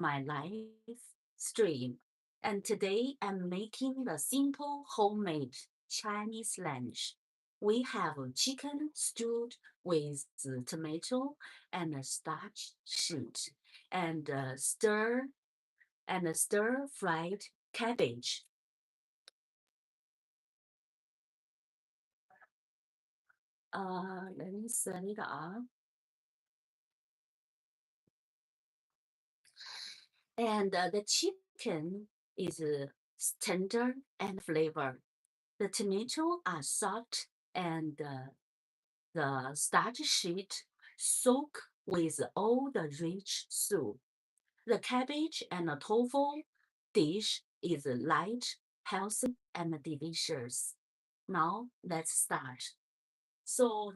my live stream. And today I'm making the simple homemade Chinese lunch. We have chicken stewed with tomato and a starch sheet and stir fried cabbage. Let me set it up. And the chicken is tender and flavored. The tomato are soft and the starch sheet soak with all the rich soup. The cabbage and the tofu dish is light, healthy, and delicious. Now let's start. So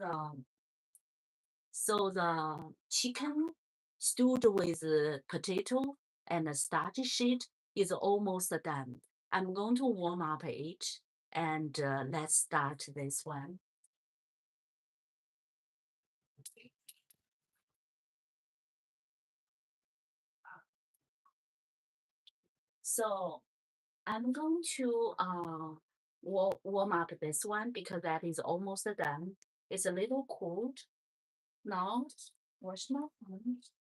the chicken stewed with potato and the starch sheet is almost done. I'm going to warm up it and let's start this one. So I'm going to warm up this one because that is almost done. It's a little cold. Now, wash my hands.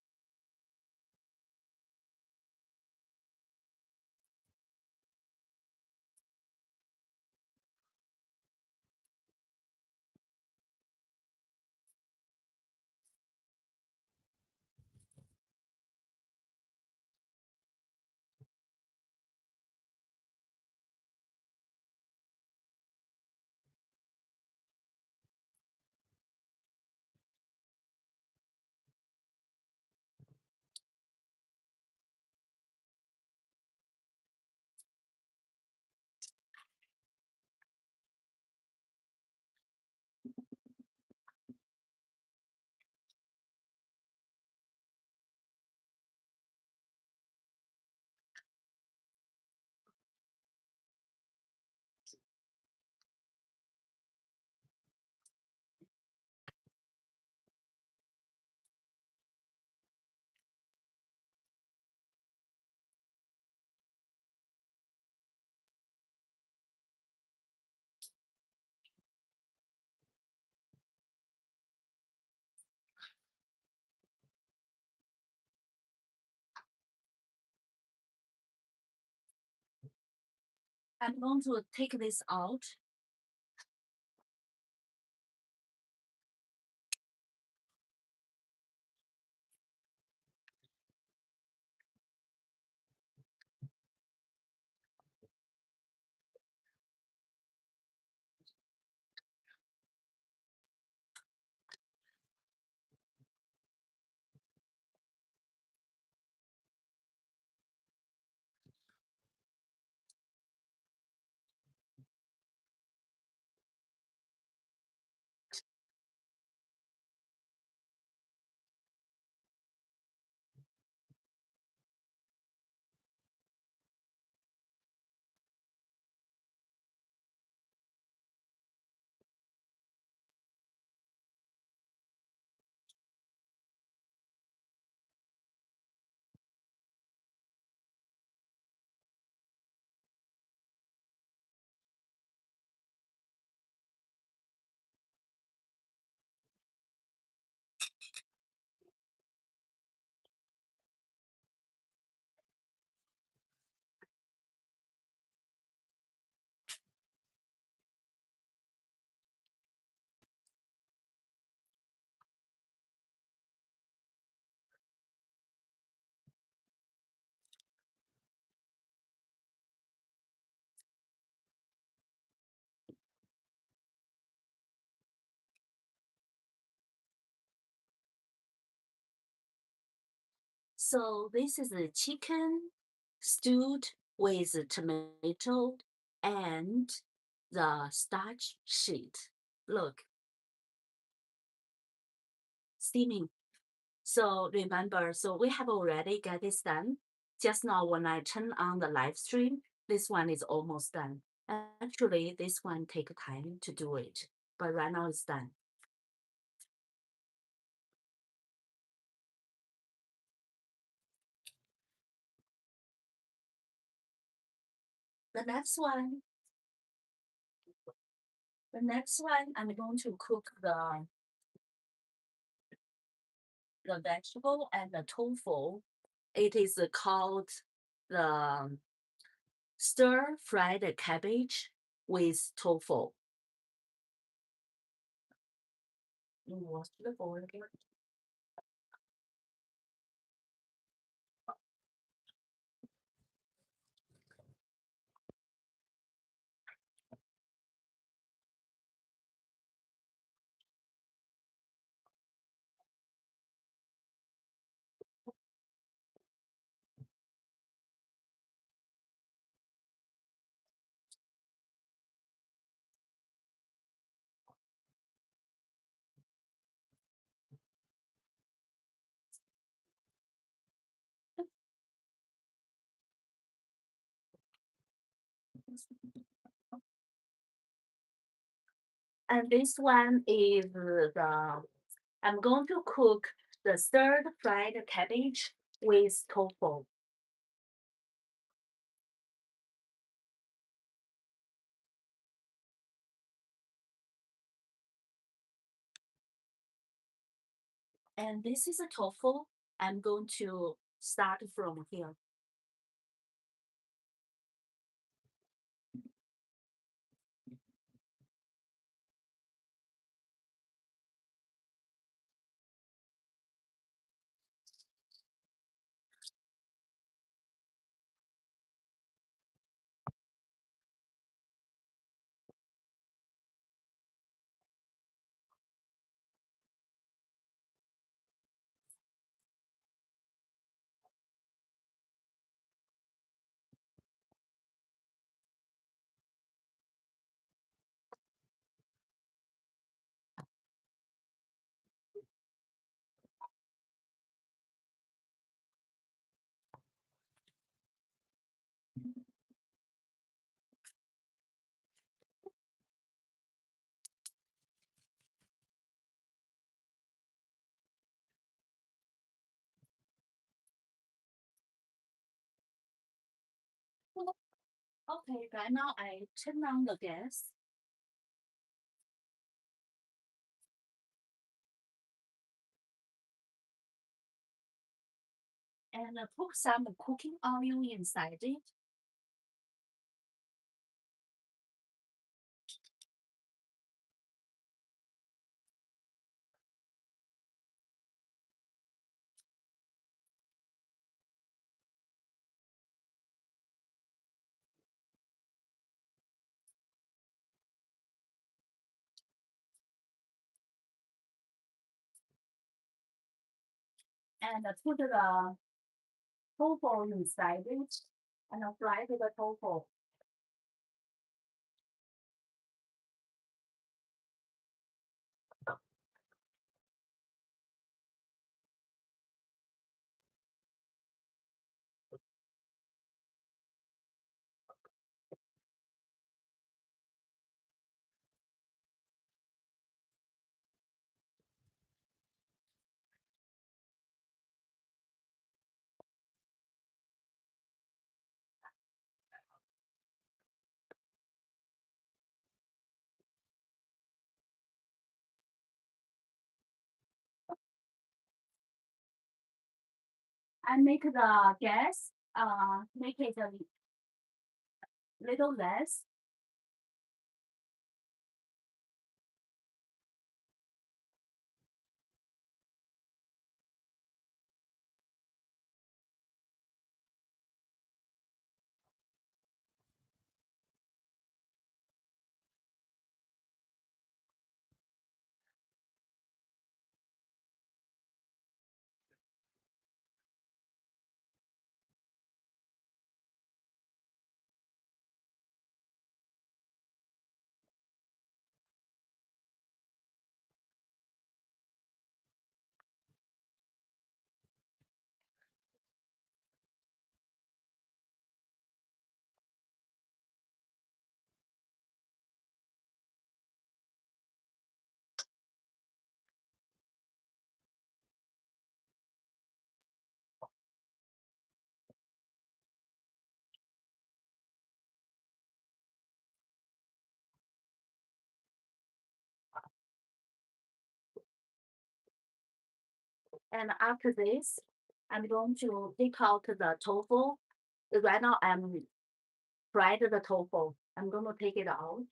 I'm going to take this out. So this is the chicken stewed with tomato and the starch sheet. Look, steaming. So remember, so we have already got this done. Just now when I turn on the live stream, this one is almost done. Actually, this one take time to do it, but right now it's done. The next one, I'm going to cook the vegetable and the tofu. It is called the stir-fried cabbage with tofu. What's the board again? And this one is I'm going to cook the stir-fried cabbage with tofu. And this is a tofu. I'm going to start from here. Okay, right now I turn on the gas. And put some cooking oil inside it. And put the tofu inside it and fry the tofu. I make the gas, make it a little less. And after this, I'm going to take out the tofu. Right now, I'm fried the tofu. I'm going to take it out.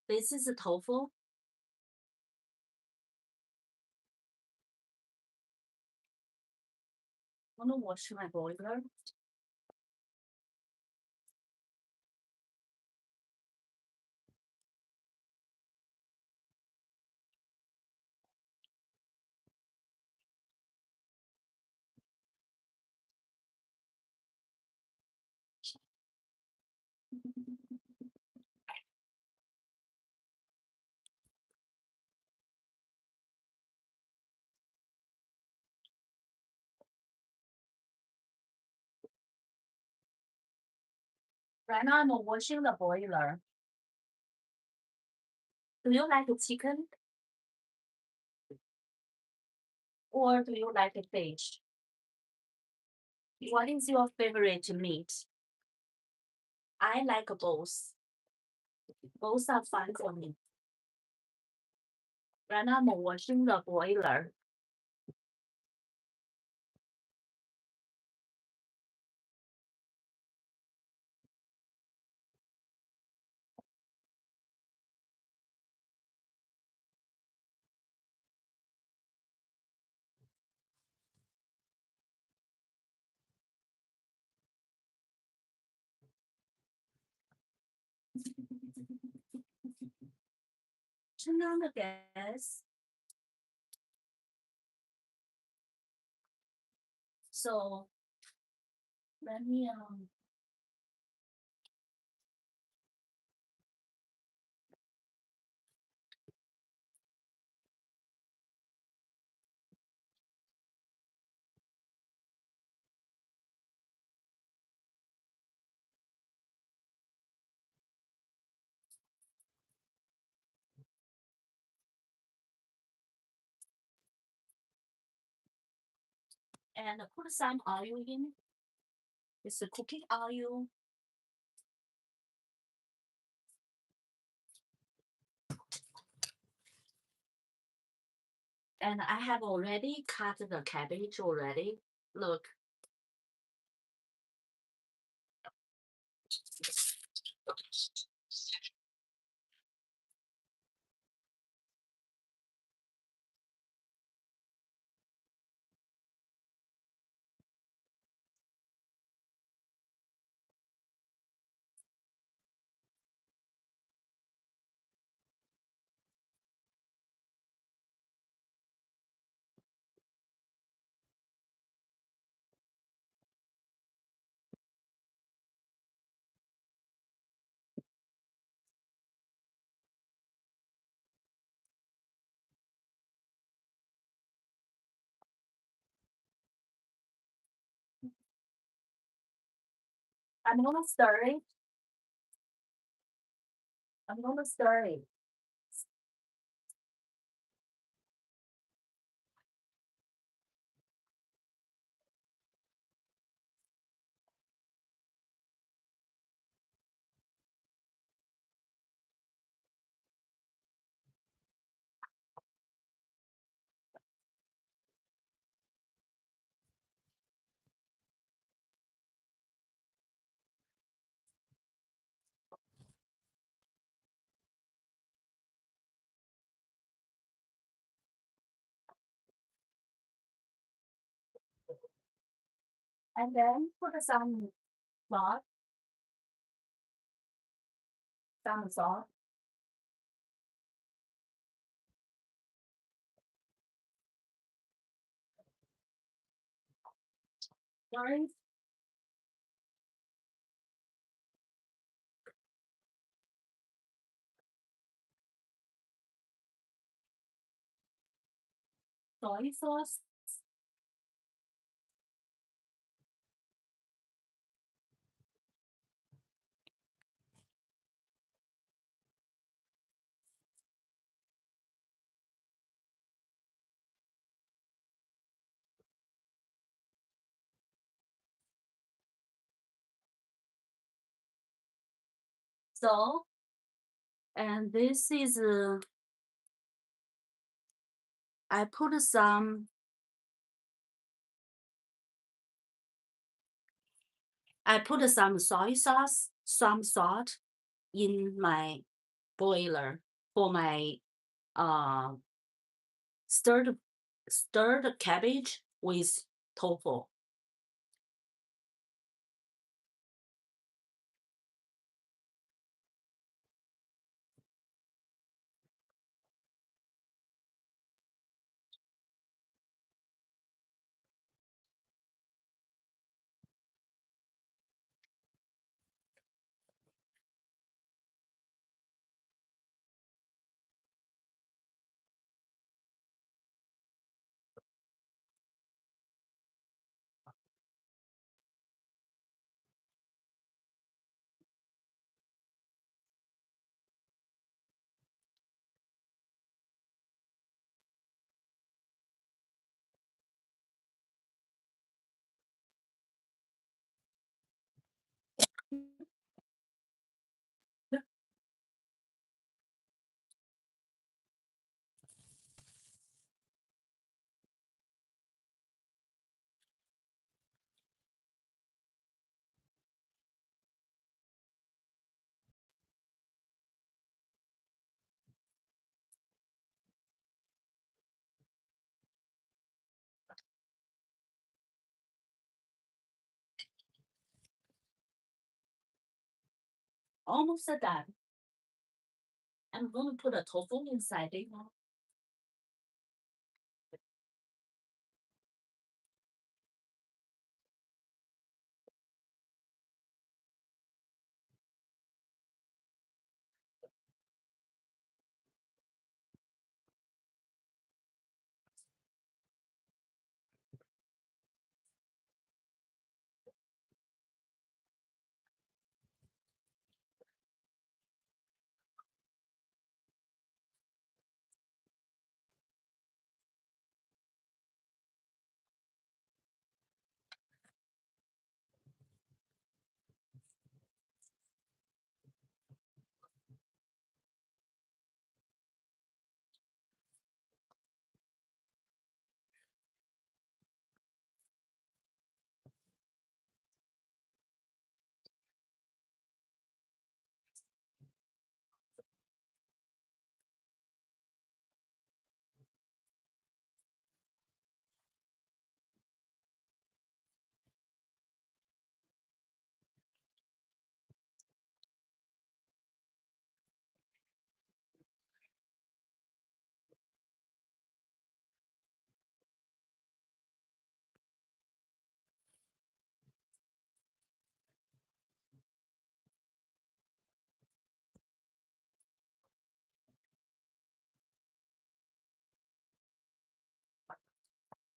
This is the tofu. I'm going to wash my boiler. Right now, I'm washing the boiler. Do you like chicken? Or do you like fish? What is your favorite meat? I like both. Both are fun for me. Right now, I'm washing the boiler. Turn on the gas. So let me and put some oil in. It's a cooking oil. And I have already cut the cabbage already. Look. I'm gonna stir it. I'm gonna stir it. And then put some salt, some salt. Sorry. Soy sauce. So, and this is, I put some soy sauce, some salt in my boiler for my uh stirred cabbage with tofu. Almost done. I'm going to put a tofu inside it now.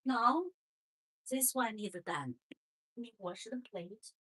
Now, this one is done. Let me wash the plate.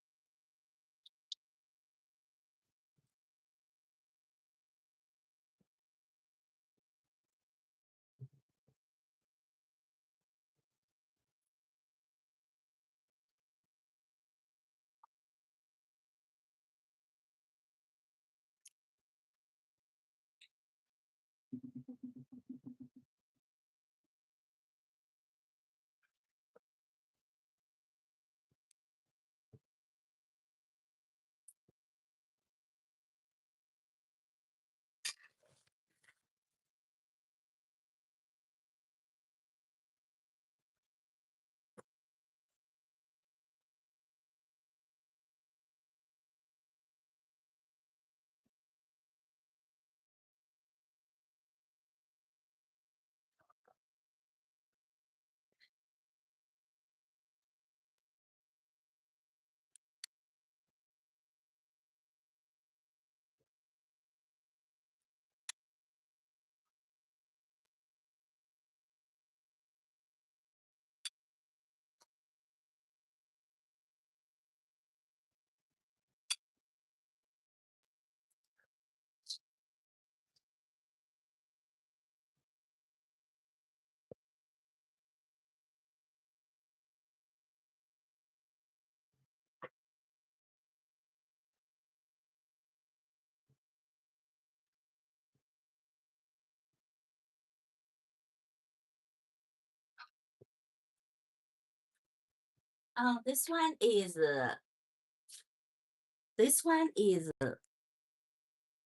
This one is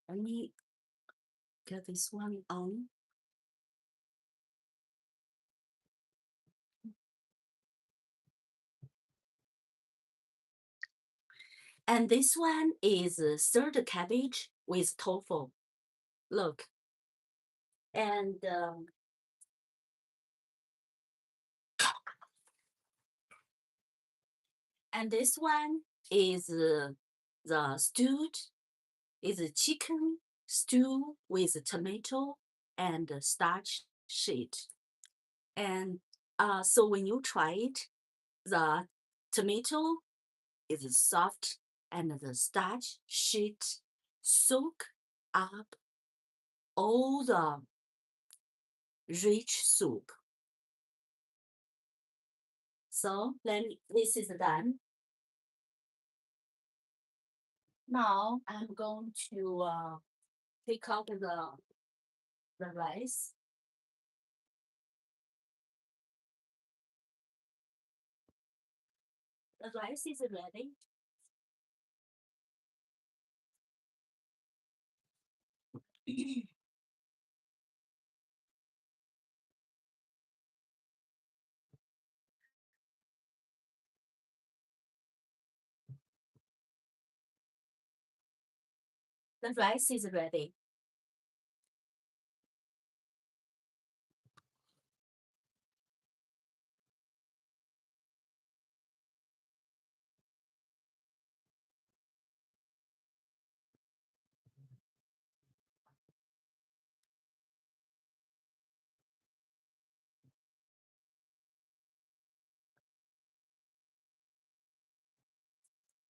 let me get this one on. And this one is stirred cabbage with tofu. Look. And this one is the stewed, is a chicken stew with tomato and starch sheet. And so when you try it, the tomato is soft and the starch sheet soak up all the rich soup. So this is done. Now I'm going to take out the rice. The rice is ready. The rice is ready.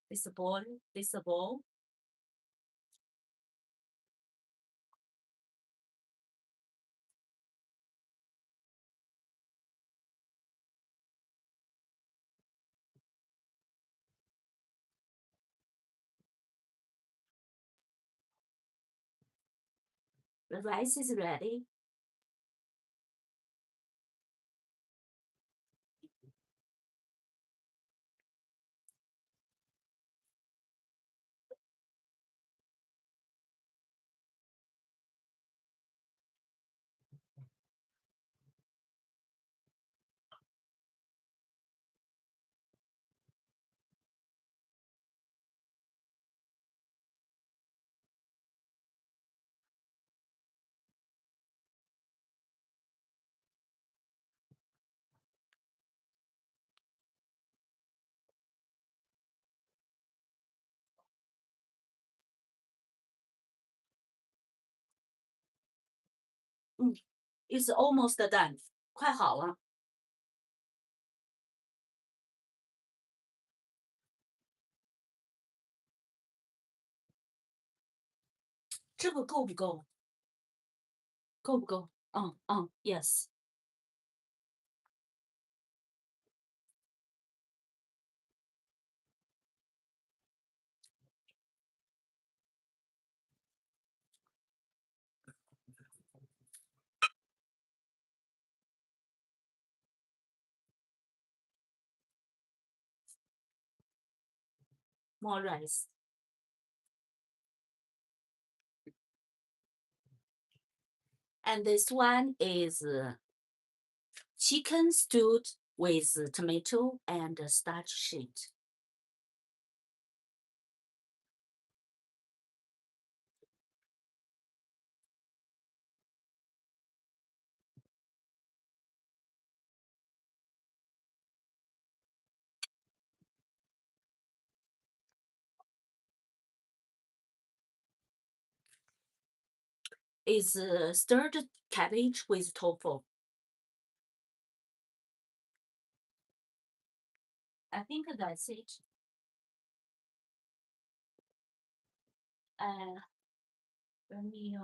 This bowl. The rice is ready. It's almost done. 快好了。这个够不够？够不够？Yes. More rice. And this one is chicken stewed with tomato and starch sheet. Is stirred cabbage with tofu. I think that's it. Let me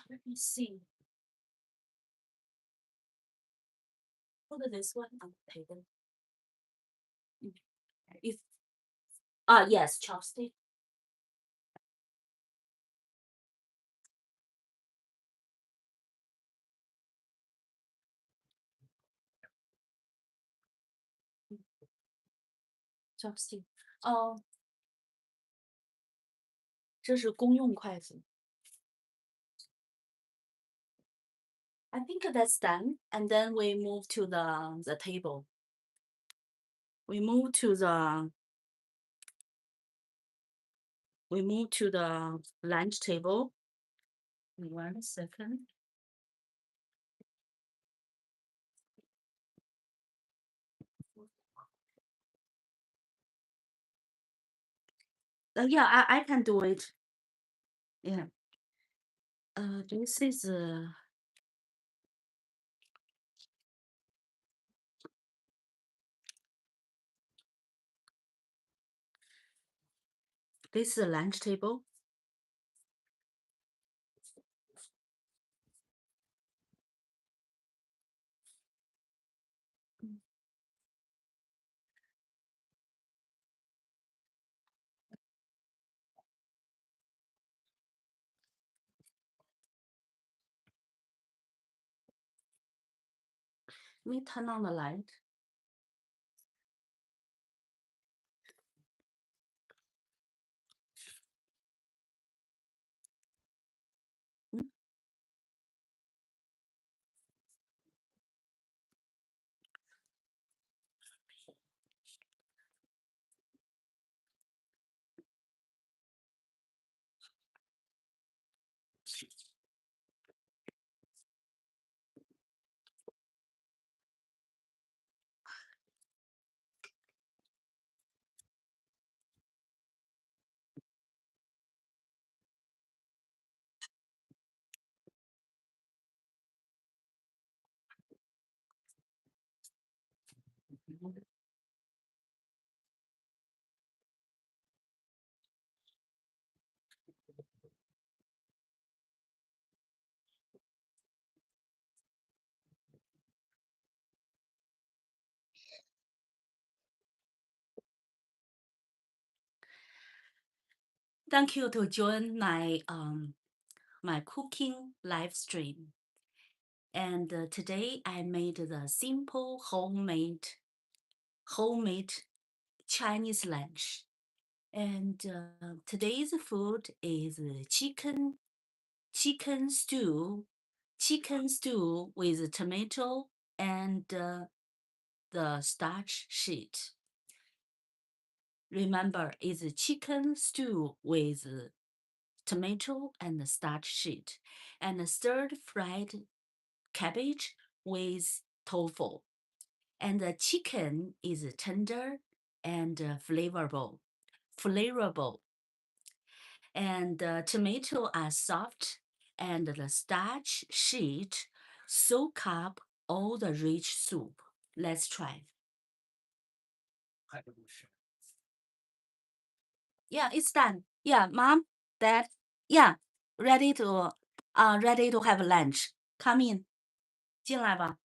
let me see. Put this one on the table. If Yes, chopstick. Chopstick. 哦，这是公用筷子。I think that's done, and then we move to the table. We move to the lunch table. 1 second. Yeah, I can do it. Yeah. This is a lunch table. Let me turn on the light. Thank you to join my cooking live stream. And today I made the simple homemade Chinese lunch. And today's food is chicken stew with tomato and the starch sheet. Remember, it's chicken stew with tomato and the starch sheet, and stirred fried cabbage with tofu. And the chicken is tender and flavorful. And the tomato are soft, and the starch sheet soak up all the rich soup. Let's try. Yeah, it's done. Yeah, mom, dad, yeah, ready to have lunch. Come in. 进来吧。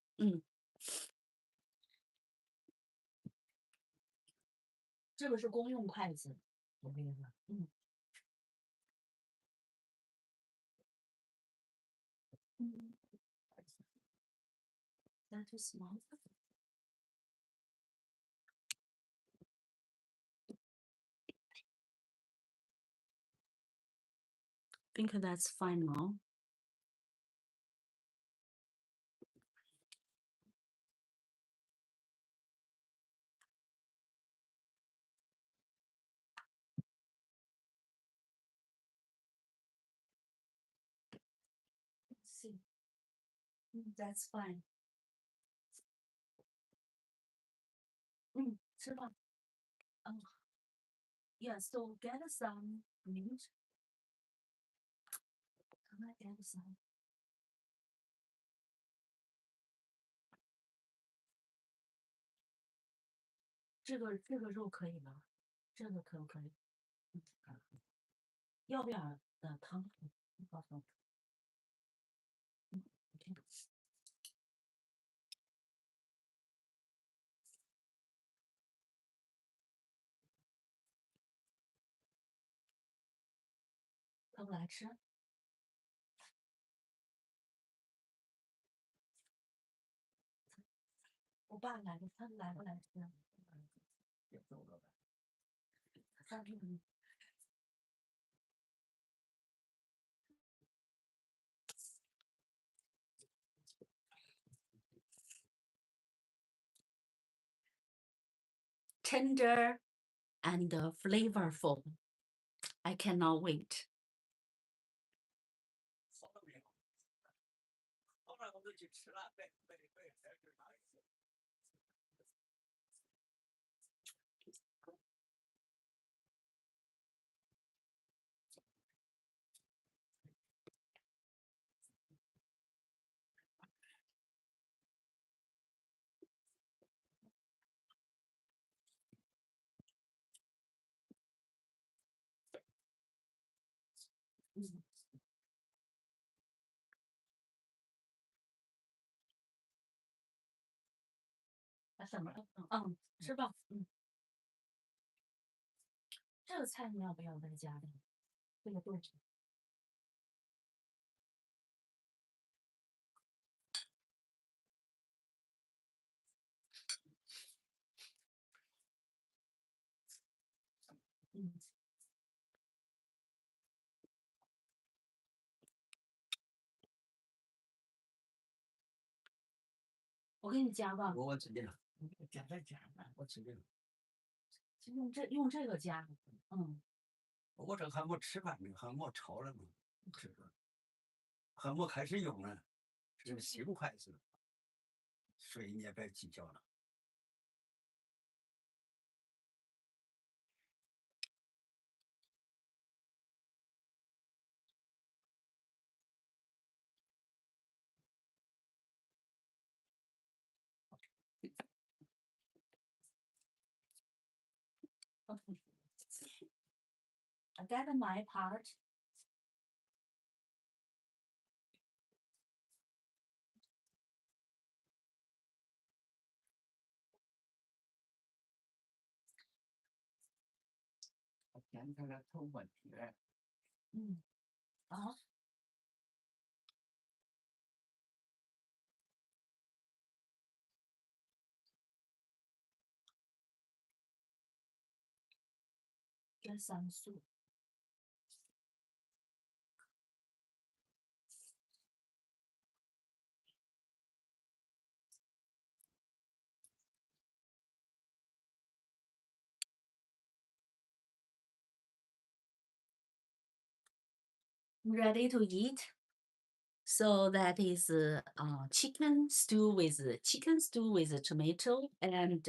这个是公用筷子，我跟你说。That too small. Think that's fine now. Let's see. That's fine. 吃吧。Yeah, so get some meat. Can I get some? 这个肉可以吗？这个可不可以？要不要汤？你告诉我。要不来吃？我爸来了，他来不来吃？Tender and flavorful. I cannot wait. Mm. 什么？吃吧。这个菜你要不要再加点？这个豆腐。我给你加吧。我直接了，加再加，我直接了。就用这个加。我这还没吃饭呢，还没炒了呢，是不是？还没开始用呢，这是新筷子，所以你也别计较了。Okay. I got my part. Chén cái là không bẩn thì đấy. Đó. Get some soup. Ready to eat? So that is chicken stew with tomato and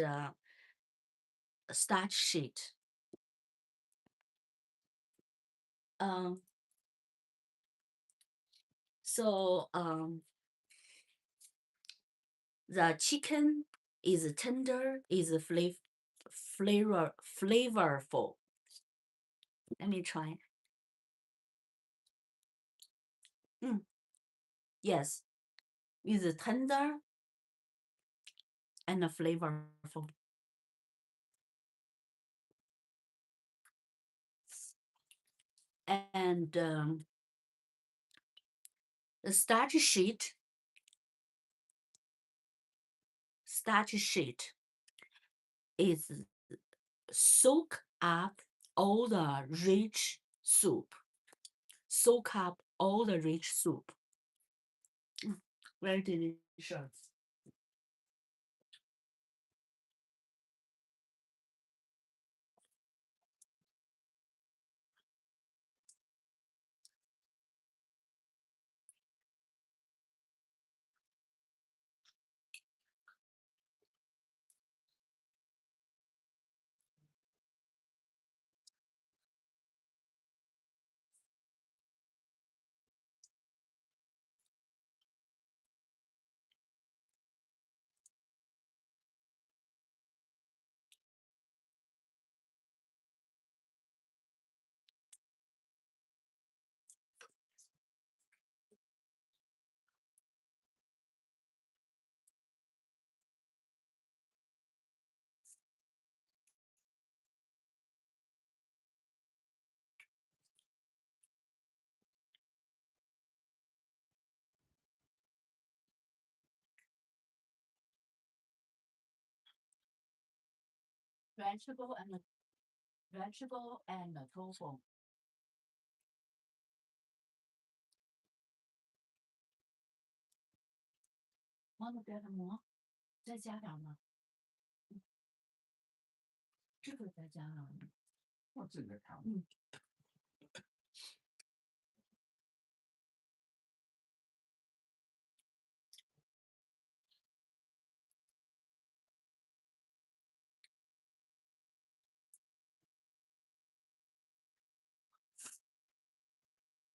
starch sheet. So the chicken is tender, is flavorful. Let me try. Yes, is tender and flavorful. And the starch sheet is soak up all the rich soup. Very delicious. vegetable and tofu. 往里边的馍再加点吗？这个再加了。我自己看。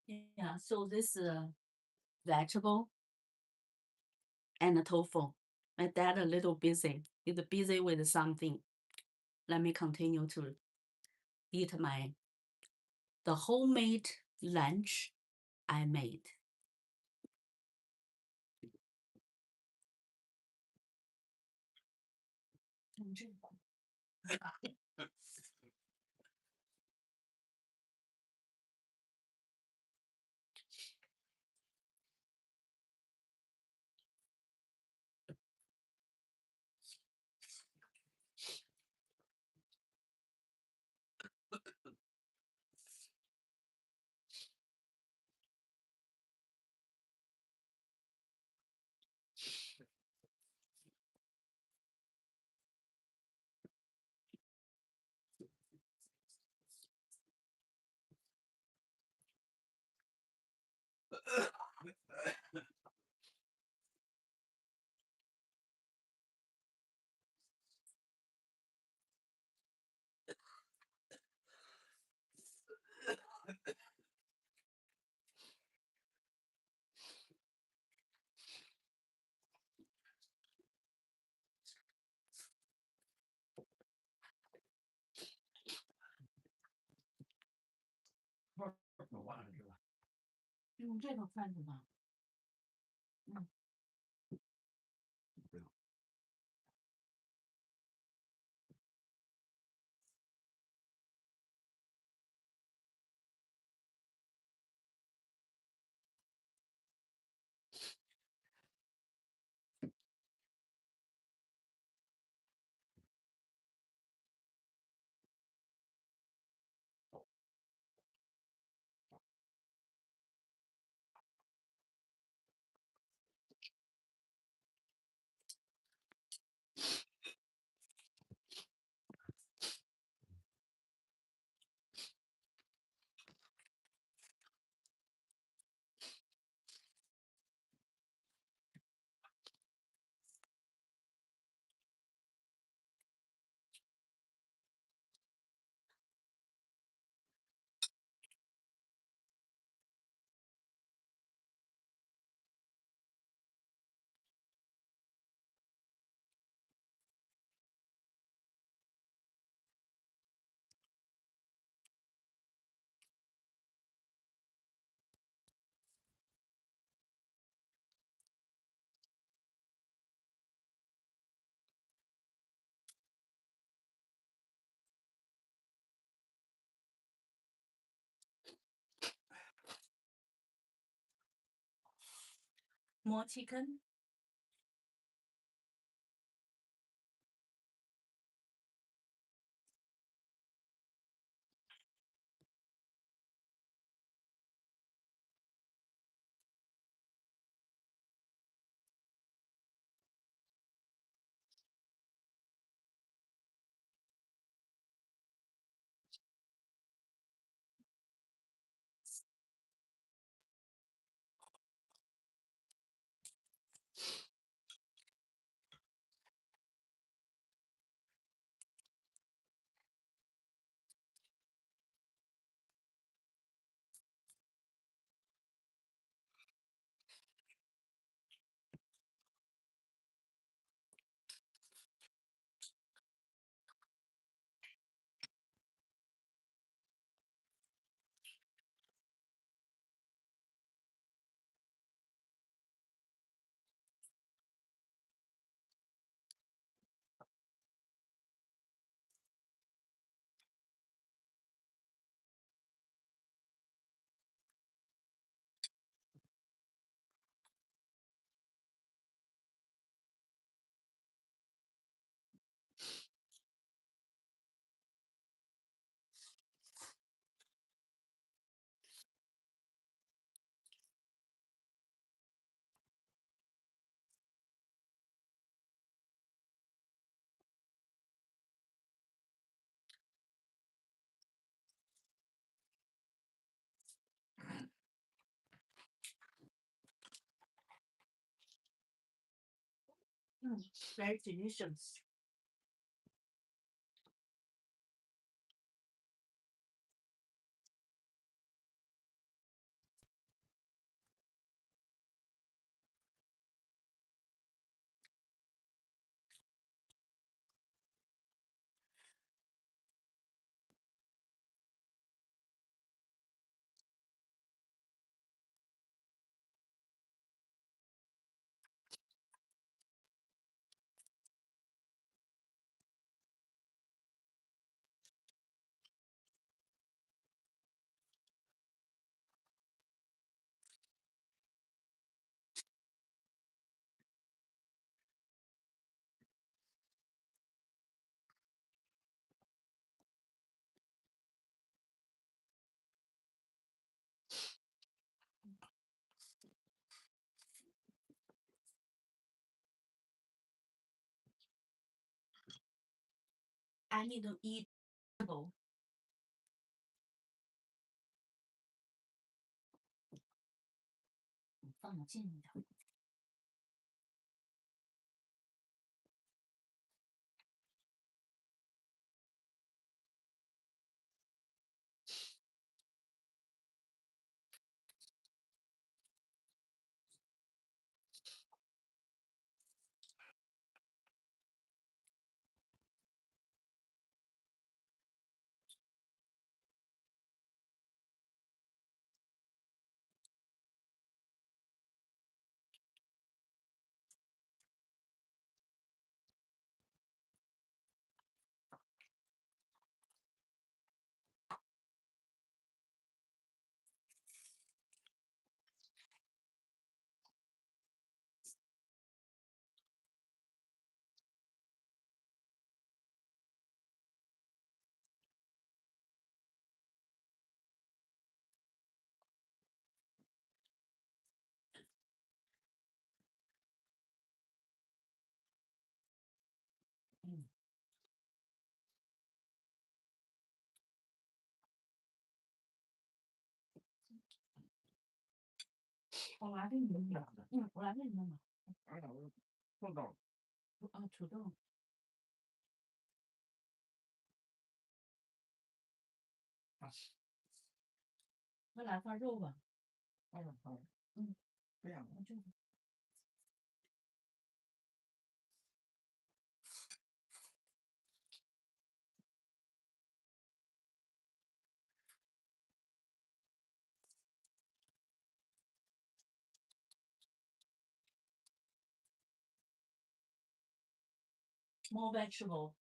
Yeah, so this vegetable and tofu. My dad a little busy. He's busy with something. Let me continue to eat the homemade lunch I made. 用这个。完了是吧？用这个筷子吧。不用。More chicken. Very delicious. I need to eat. 放的近一点。我来给你们买的。我来给你们买。土豆。土豆。再来块肉吧。好。这样。More vegetable.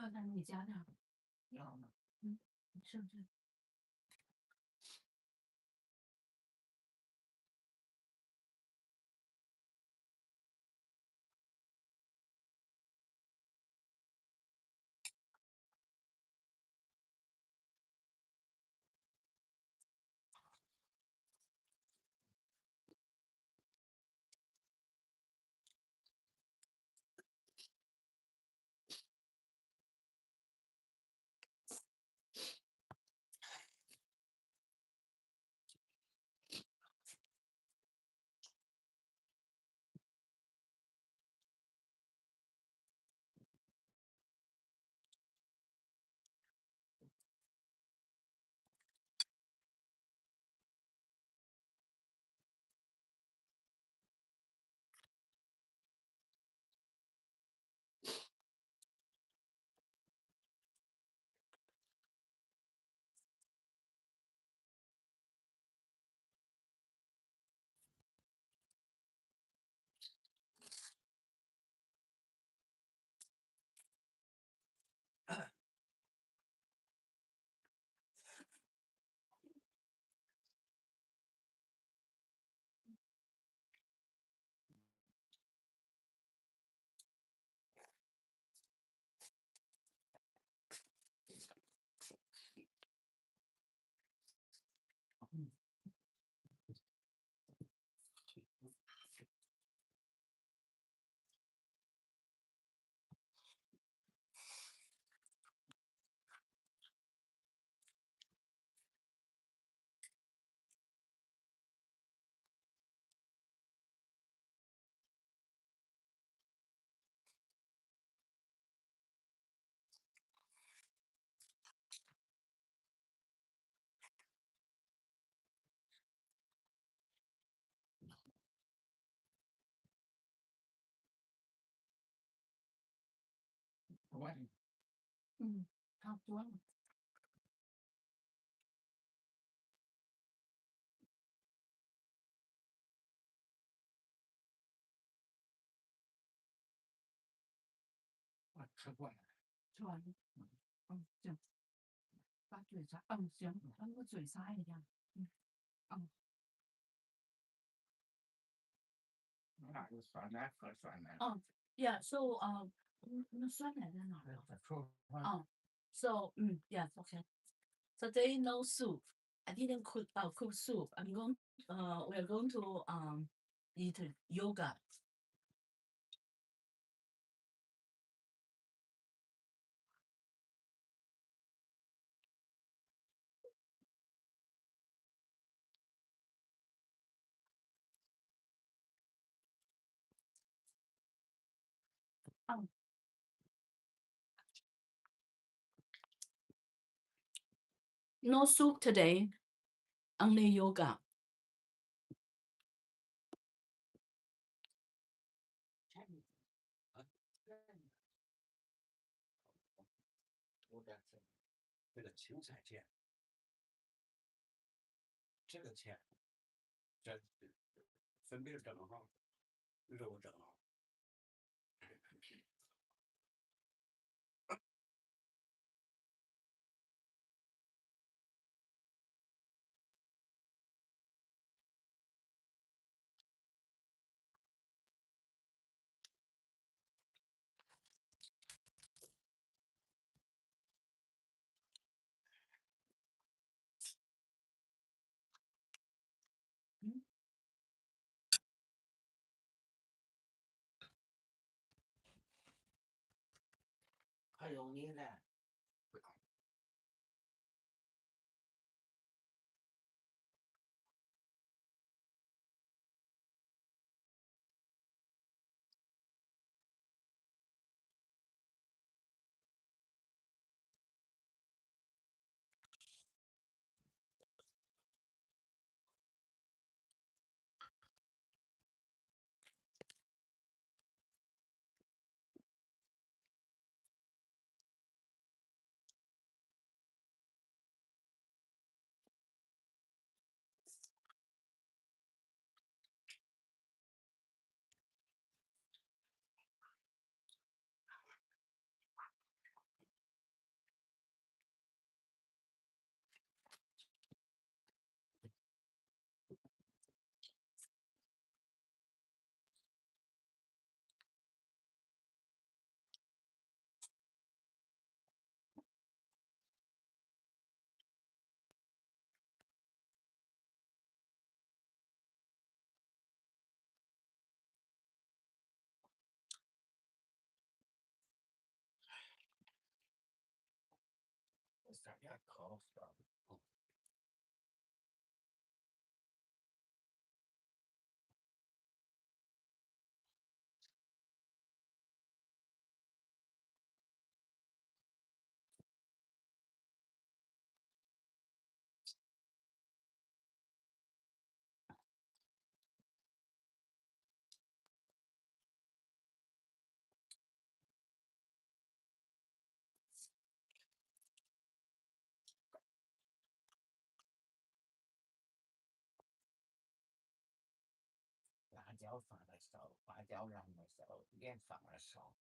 不要在你加点儿？要呢。是不是？差不多了。吃过了。吃完了。行。把嘴擦，行，把那个嘴擦一下。那就酸奶喝酸奶。Yeah, so那酸奶在哪儿呀？在厨房。So yeah, okay. Today no soup. I didn't cook soup. We are going to eat yogurt. No soup today, only yoga. 这个青菜馅，这个馅，这分别正好，肉正好。还有你呢？家可爽了。辣椒放的少，花椒瓤的少，盐放的少。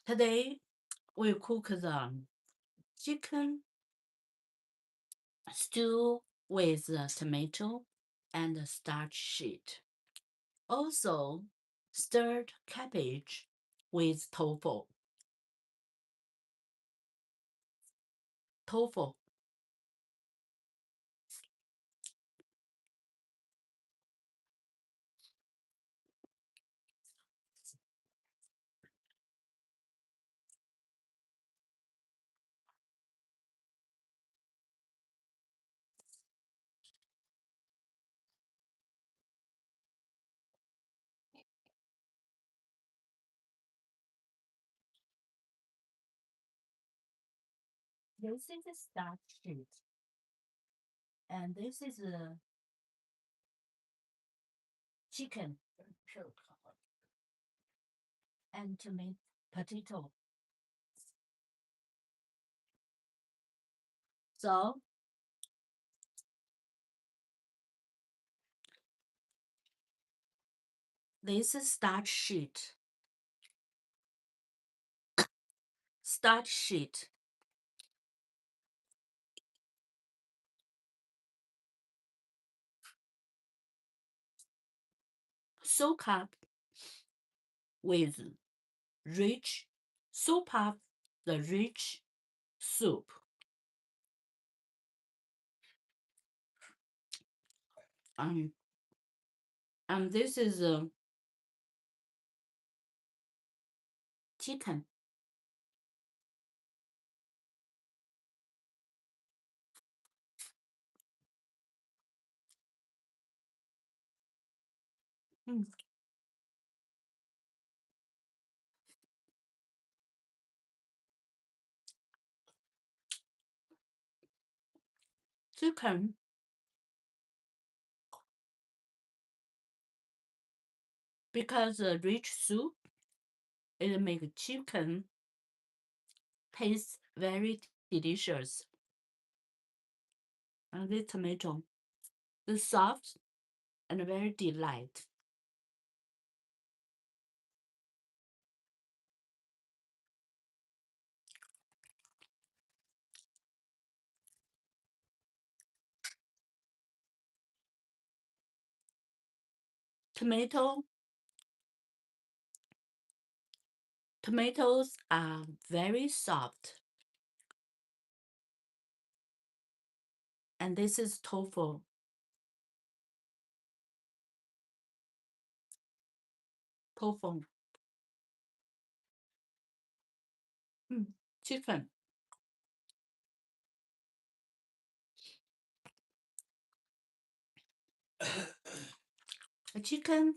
Today we cook the chicken stew with tomato and starch sheet. Also, stirred cabbage with tofu. Tofu. This is a starch sheet, and this is a chicken. and potato. So this is starch sheet. Starch sheet. Soak up with rich, soak up the rich soup. And this is chicken. Chicken because the rich soup it make chicken taste very delicious. And the tomato is soft and very delight. Tomatoes are very soft. And this is tofu. Tofu. Chicken. The chicken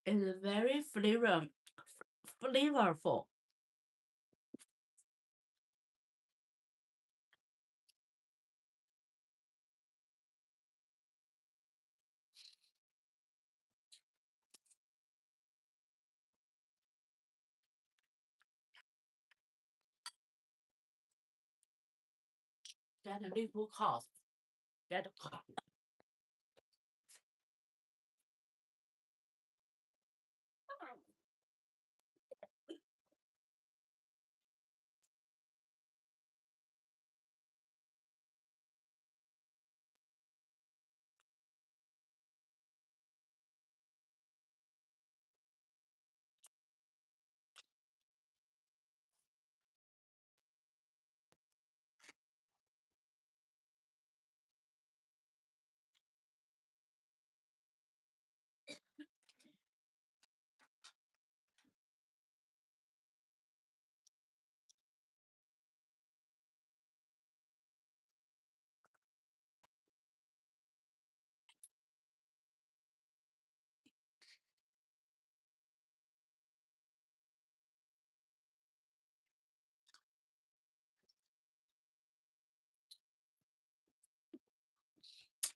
is very flavorful. Get a little cost. Get a cost.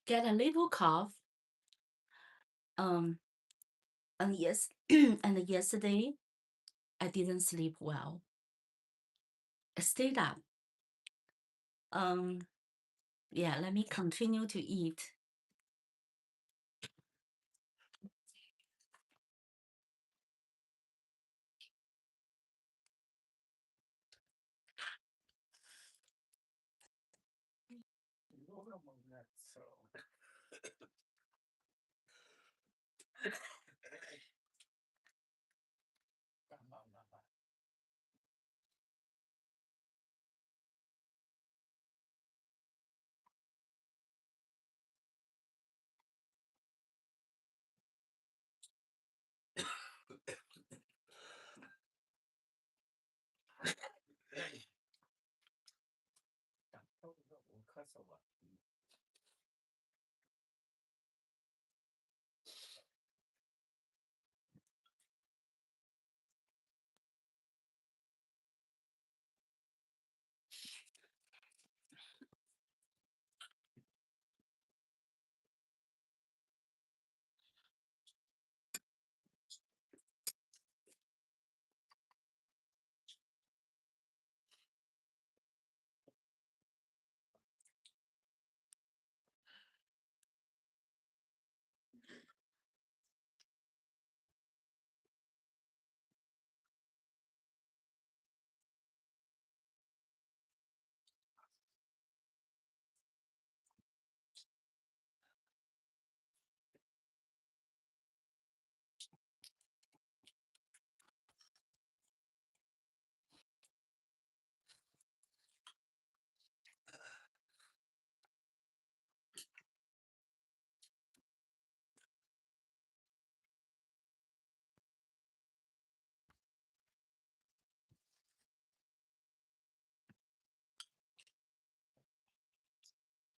Get a little cough. And yes, and yesterday I didn't sleep well. I stayed up. Yeah, let me continue to eat.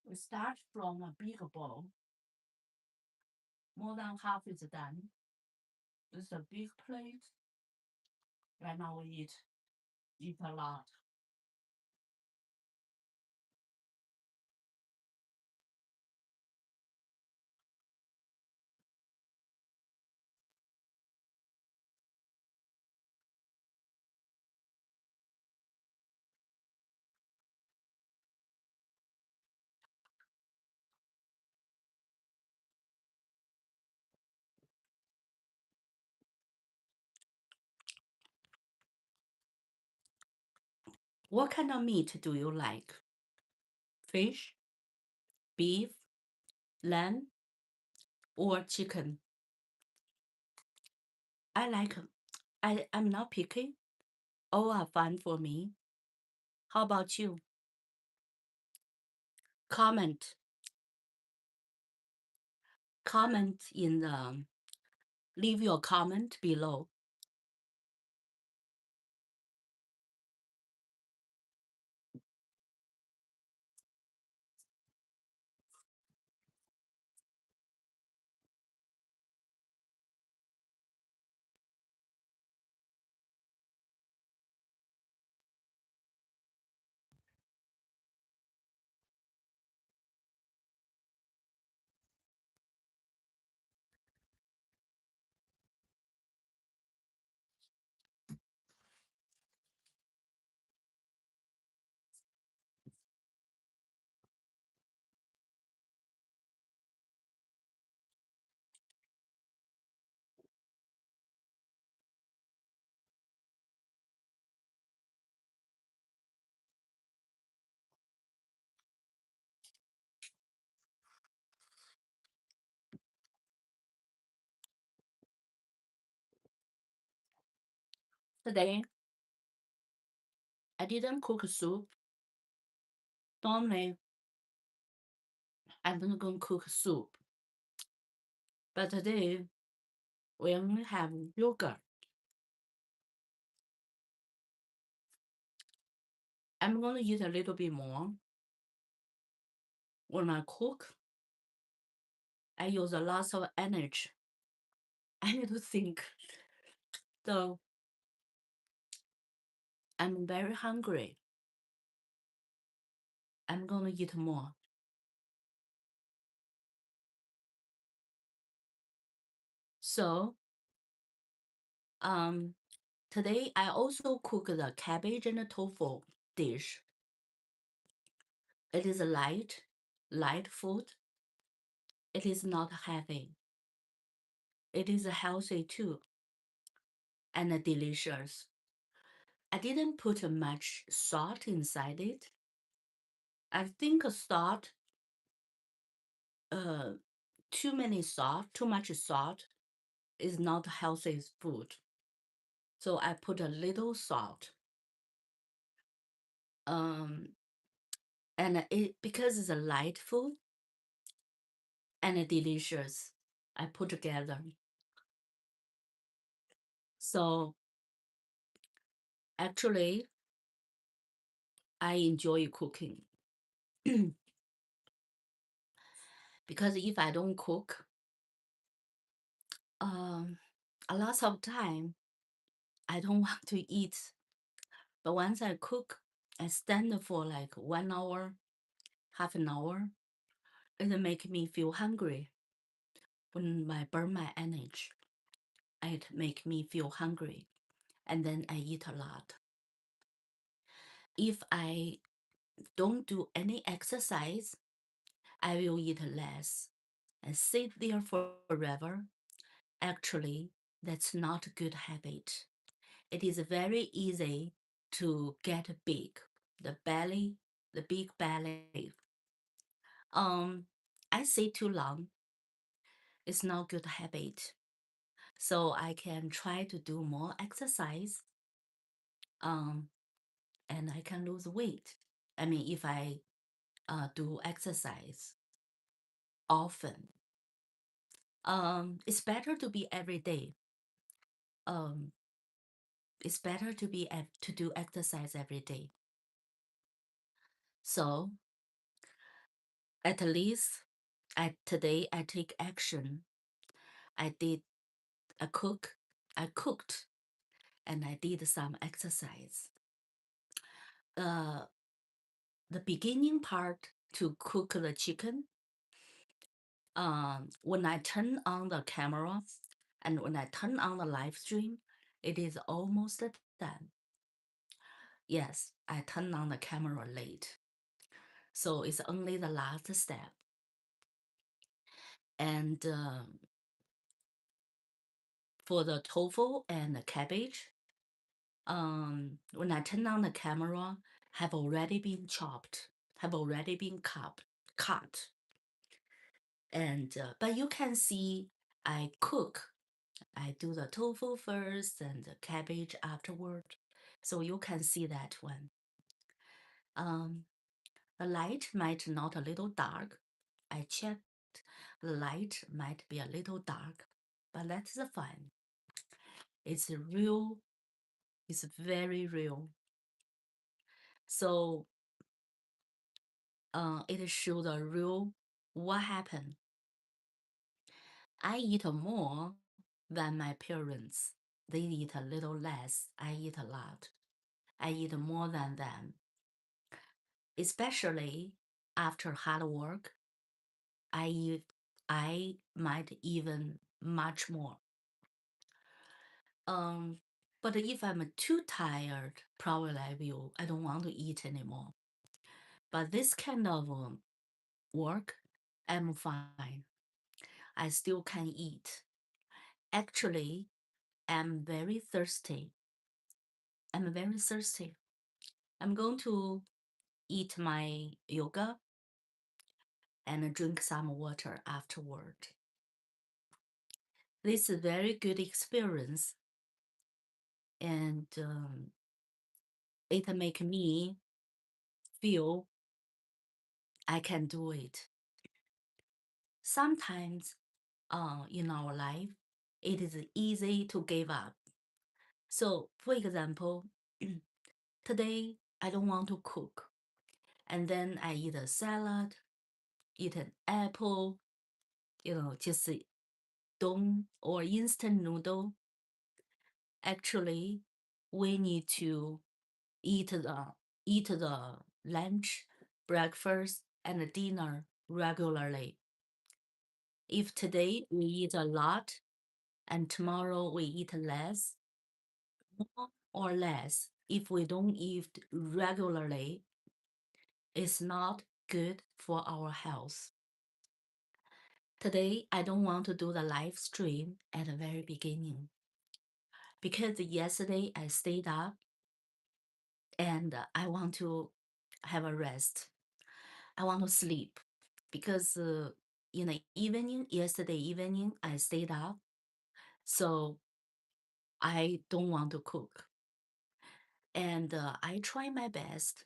We start from a big bowl. More than half is done. It's a big plate. Right now we eat a lot. What kind of meat do you like? Fish, beef, lamb, or chicken? I'm not picky. All are fine for me. How about you? Comment in the leave your comment below. Today, I didn't cook soup. Normally, I'm not going to cook soup. But today, we only have yogurt. I'm going to eat a little bit more. When I cook, I use a lot of energy. I need to think. So, I'm very hungry. I'm going to eat more. So, today I also cook the cabbage and tofu dish. It is light food. It is not heavy. It is healthy too, and delicious. I didn't put much salt inside it. I think salt, too much salt is not healthy food. So I put a little salt. And because it's a light food and delicious, I put together. So actually, I enjoy cooking. Because if I don't cook, a lot of time I don't want to eat. But once I cook, I stand for like 1 hour, half an hour. It make me feel hungry. When I burn my energy, it make me feel hungry, and then I eat a lot. If I don't do any exercise, I will eat less and sit there forever. Actually, that's not a good habit. It is very easy to get big, the big belly. I sit too long. It's not good habit. So I can try to do more exercise. And I can lose weight. I mean, if I do exercise often. It's better to be every day. It's better to do exercise every day. So at least today I take action. I cooked, and I did some exercise. The beginning part to cook the chicken, when I turn on the camera and when I turn on the live stream, it is almost done. Yes, I turned on the camera late. So it's only the last step. And for the tofu and the cabbage, when I turn on the camera, have already been chopped, have already been cut. And but you can see I cook. I do the tofu first and the cabbage afterward. So you can see that one. The light might not a little dark. I checked the light might be a little dark, but that's fine. It's real. It's very real. So it shows the real what happened. I eat more than my parents. They eat a little less. I eat a lot. I eat more than them. Especially after hard work, I might even much more. But if I'm too tired, probably I don't want to eat anymore. But this kind of work, I'm fine. I still can eat. Actually, I'm very thirsty. I'm very thirsty. I'm going to eat my yoga and drink some water afterward. This is a very good experience, and it make me feel I can do it. Sometimes in our life, it is easy to give up. So, for example, today I don't want to cook, and then I eat a salad, eat an apple, just don or instant noodle. Actually, we need to eat the lunch, breakfast, and dinner regularly. If today we eat a lot and tomorrow we eat less, more or less, if we don't eat regularly, it's not good for our health. Today, I don't want to do the live stream at the very beginning because yesterday I stayed up and I want to have a rest. I want to sleep because in the evening, yesterday evening, I stayed up. So I don't want to cook. And I try my best.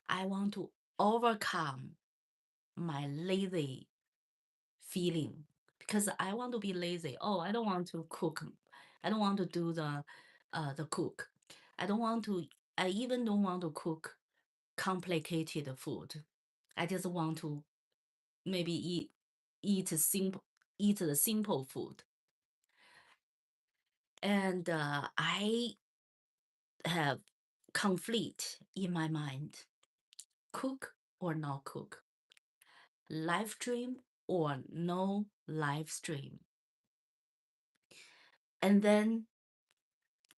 I want to overcome my lazy feeling because I want to be lazy. Oh, I don't want to cook. I don't want to do the cook. I even don't want to cook complicated food. I just want to maybe eat the simple food. And I have conflict in my mind. Cook or not cook? Live stream or no live stream? And then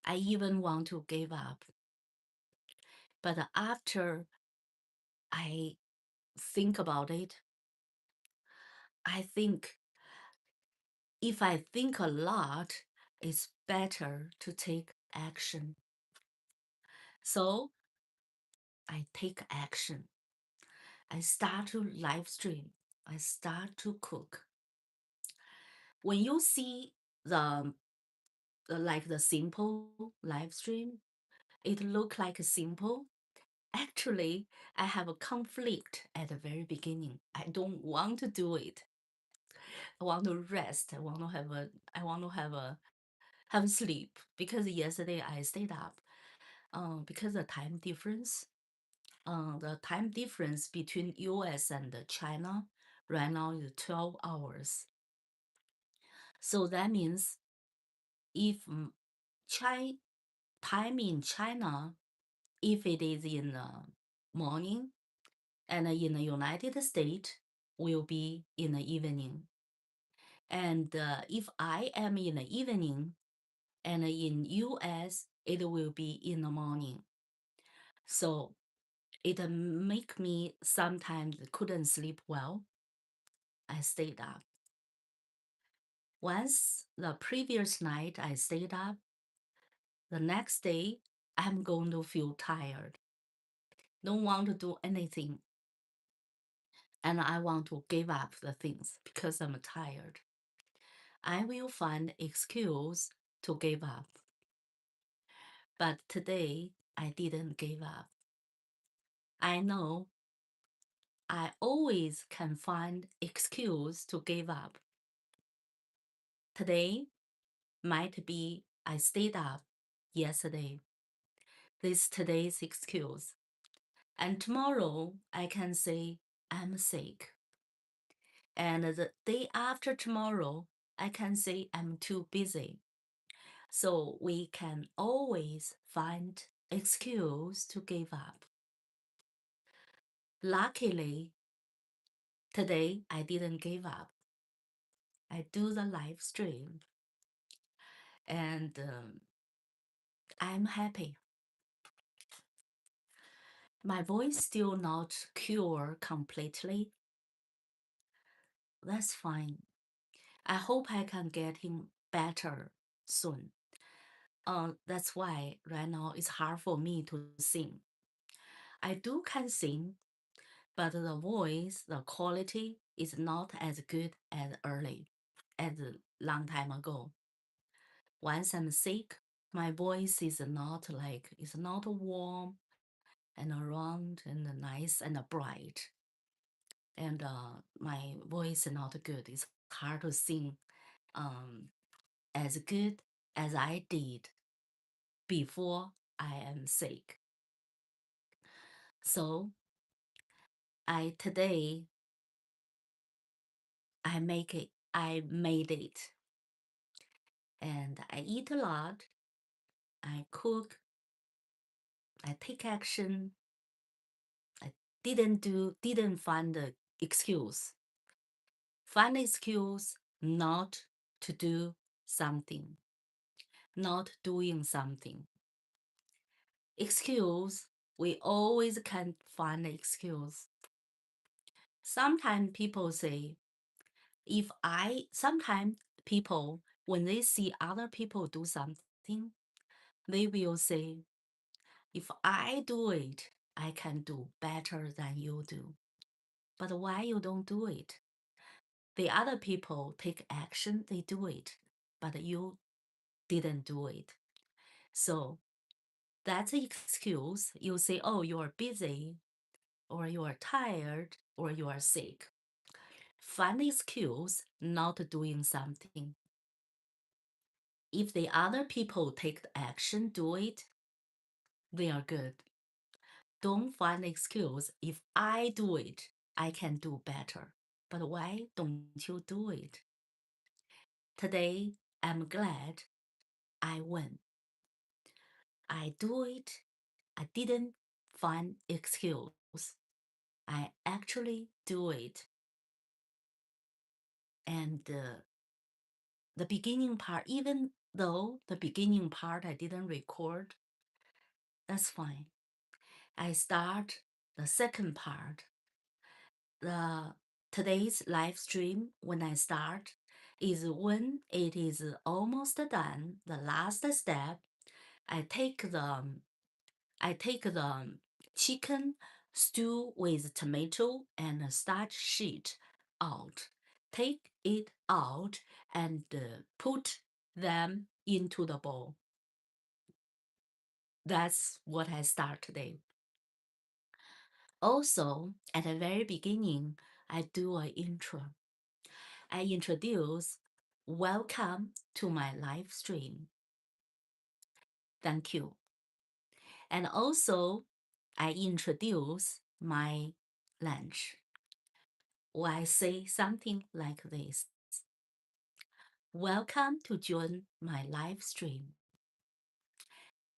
I even want to give up. But after I think about it, I think if I think a lot, it's better to take action. So I take action. I start to live stream. I start to cook. When you see the simple live stream, it look like simple. Actually, I have a conflict at the very beginning. I don't want to do it. I want to rest. I want to have sleep because yesterday I stayed up because the time difference. The time difference between US and China right now is 12 hours. So that means if time in China, if it is in the morning, and in the United States will be in the evening. And if I am in the evening, and in US it will be in the morning. So it make me sometimes couldn't sleep well. I stayed up. Once the previous night I stayed up, the next day I'm going to feel tired. Don't want to do anything. And I want to give up the things because I'm tired. I will find excuse to give up. But today I didn't give up. I know I always can find excuse to give up. Today might be I stayed up yesterday. This today's excuse. And tomorrow I can say I'm sick. And the day after tomorrow, I can say I'm too busy. So we can always find excuse to give up. Luckily, today I didn't give up. I do the live stream, and I'm happy. My voice still not cured completely. That's fine. I hope I can get him better soon. That's why right now it's hard for me to sing. I do can sing, but the voice, the quality is not as good as early, as a long time ago. Once I'm sick, my voice is not like, it's not warm and round and nice and bright. And my voice is not good. It's hard to sing as good as I did before I am sick. So today I made it. And I eat a lot. I cook. I take action. I didn't find the excuse. Find excuse not to do something. Not doing something. Excuse, we always can find an excuse. Sometimes people say, sometimes people, when they see other people do something, they will say, if I do it, I can do better than you do. But why you don't do it? The other people take action, they do it, but you didn't do it. So that's an excuse. You say, oh, you're busy, or you are tired, or you are sick. Find excuse not doing something. If the other people take the action, do it, they are good. Don't find excuse. If I do it, I can do better. But why don't you do it? Today, I'm glad I win. I do it. I didn't find excuse. I actually do it. And the beginning part, even though the beginning part I didn't record, that's fine. I start the second part. Today's live stream, when I start, is when it is almost done. The last step, I take the chicken stew with tomato and a starch sheet out. Take it out and put them into the bowl. That's what I start today. Also, at the very beginning, I do an intro. I introduce, welcome to my live stream. Thank you. And also, I introduce my lunch. Or I say something like this. Welcome to join my live stream.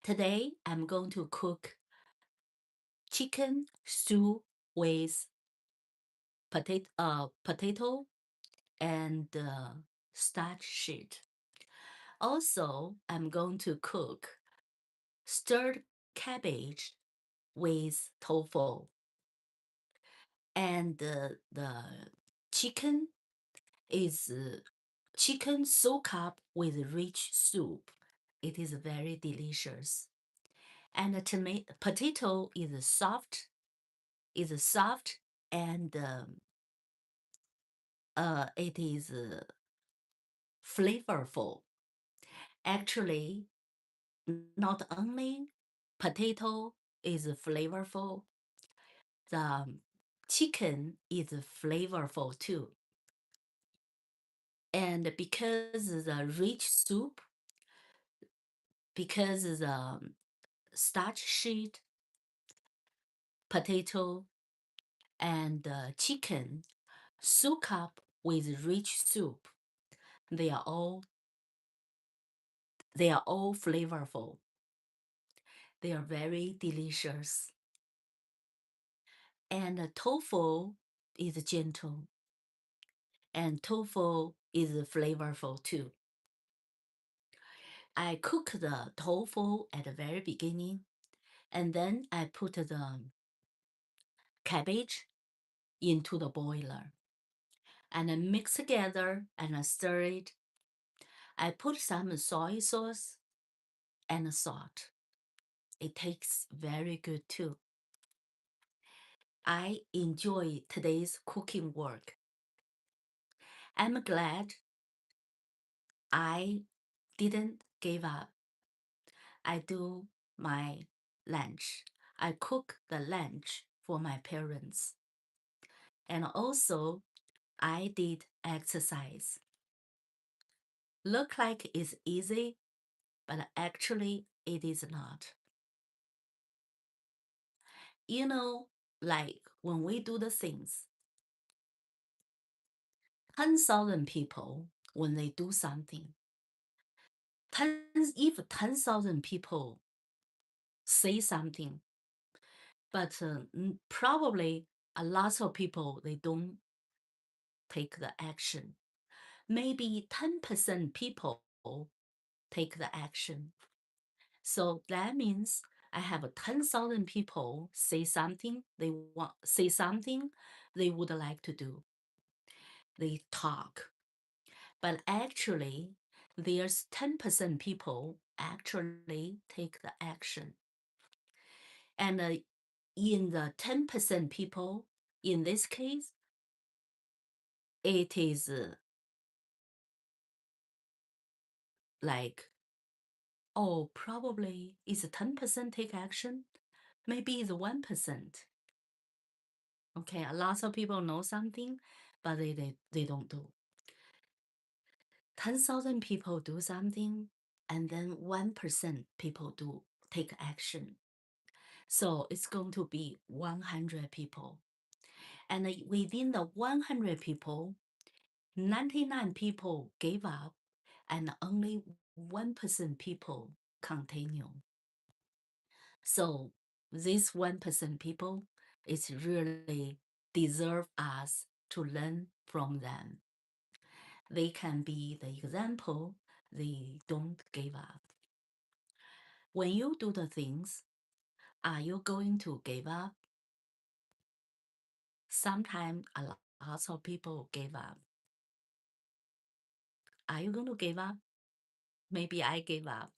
Today I'm going to cook chicken stew with potato and starch sheet. Also, I'm going to cook stirred cabbage with tofu. And the chicken is chicken soak up with rich soup. It is very delicious. And the potato is soft, and it is flavorful. Actually, not only potato is flavorful, the chicken is flavorful too. And because the rich soup, because the starch sheet, potato, and chicken soak up with rich soup, they are all flavorful. They are very delicious. And tofu is gentle, and tofu is flavorful too. I cook the tofu at the very beginning, and then I put the cabbage into the boiler and I mix together and I stir it. I put some soy sauce and salt. It tastes very good too. I enjoy today's cooking work. I'm glad I didn't give up. I do my lunch. I cook the lunch for my parents. And also, I did exercise. Look like it's easy, but actually it is not. You know, like when we do the things, 10,000 people, when they do something, if 10,000 people say something, but probably a lot of people, they don't take the action. Maybe 10% people take the action. So that means I have 10,000 people say something they would like to do. They talk. But actually, there's 10% people actually take the action. And in the 10% people, in this case, it is like, oh, probably is 10% take action? Maybe it's 1%. Okay, a lot of people know something, but they don't do. 10,000 people do something, and then 1% people do take action. So it's going to be 100 people. And within the 100 people, 99 people gave up, and only 1% people continue. So this 1% people is really deserve us to learn from them. They can be the example. They don't give up. When you do the things, are you going to give up? Sometimes a lot of people give up. Are you going to give up? Maybe I gave up.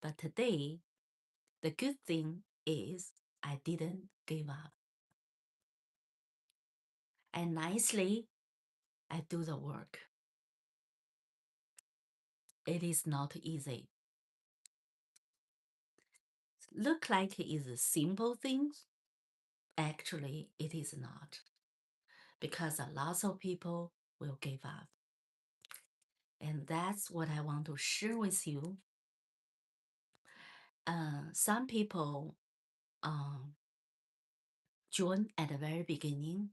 But today, the good thing is I didn't give up. And nicely, I do the work. It is not easy. Look like it is simple things. Actually, it is not. Because a lot of people will give up. And that's what I want to share with you. Some people join at the very beginning.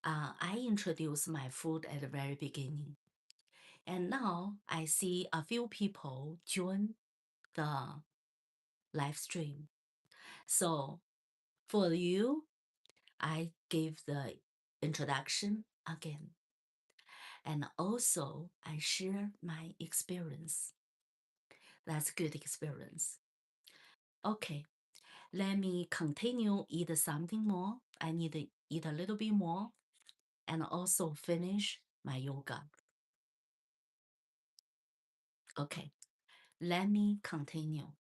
I introduced my food at the very beginning. And now I see a few people join the live stream. So for you, I give the introduction again. And also I share my experience. That's good experience. Okay, let me continue eat something more. I need to eat a little bit more and also finish my yoga. Okay, let me continue.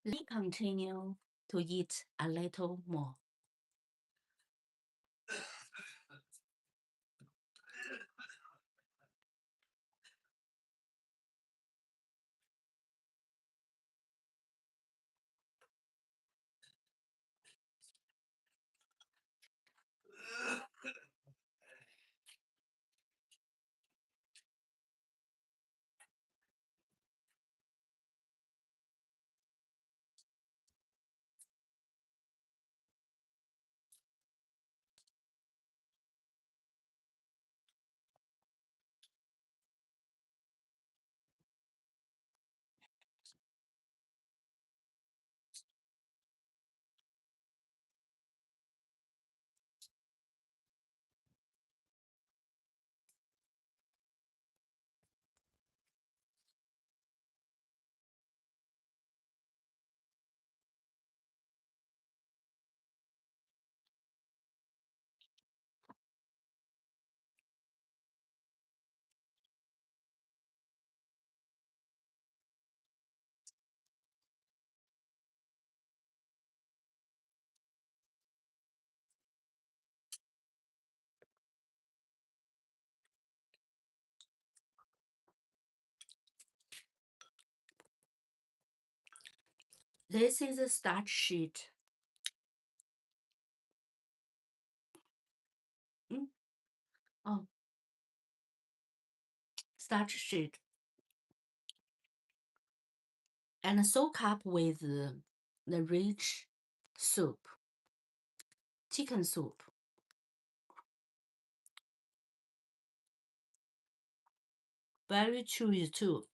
Let me continue to eat a little more. This is a starch sheet. Oh, starch sheet. And soak up with the rich soup, chicken soup. Very chewy too.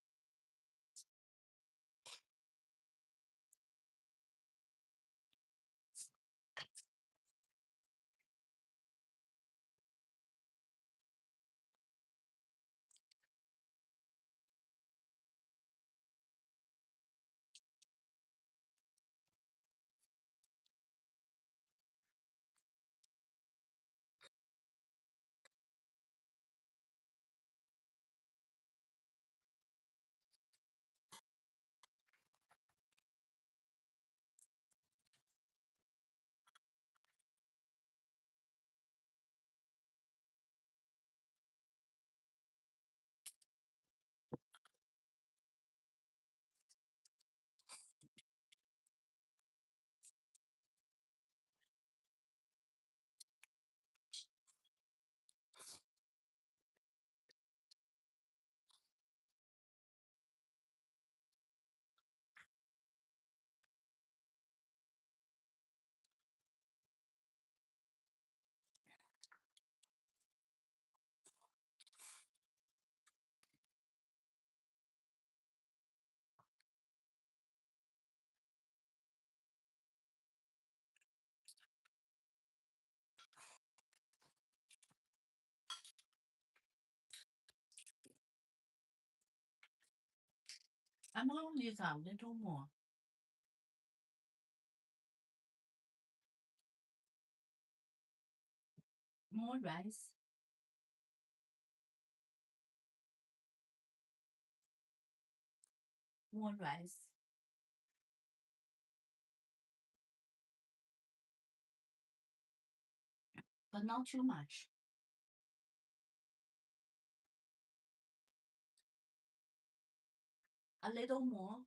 I'm only use a little more. More rice. more rice. But not too much. A little more.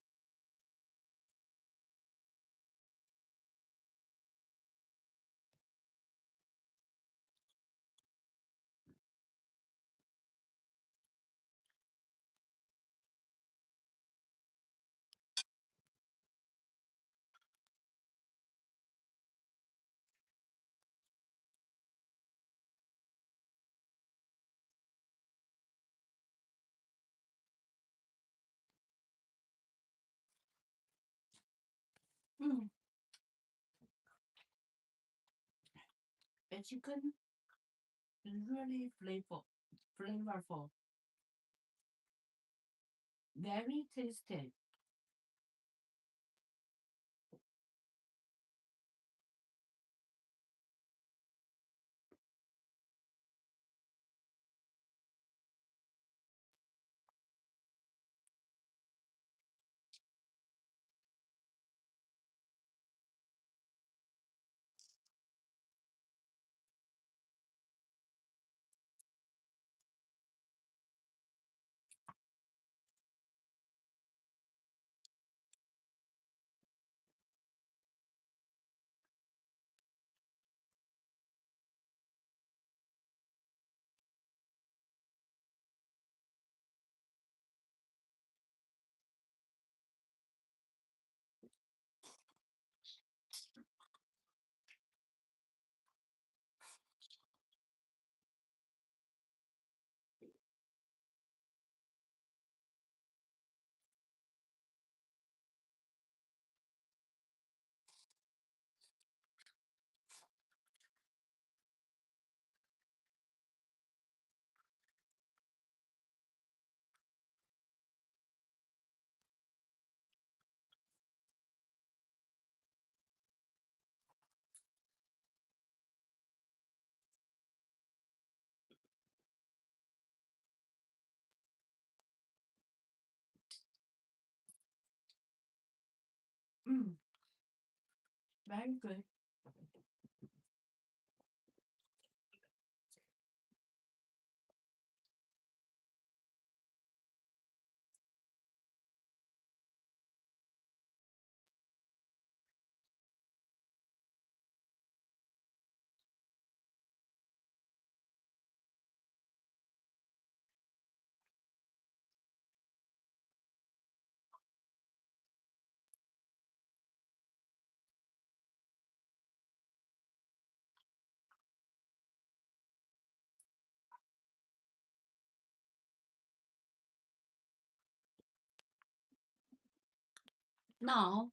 The chicken is really flavorful, very tasty. Very good. Now,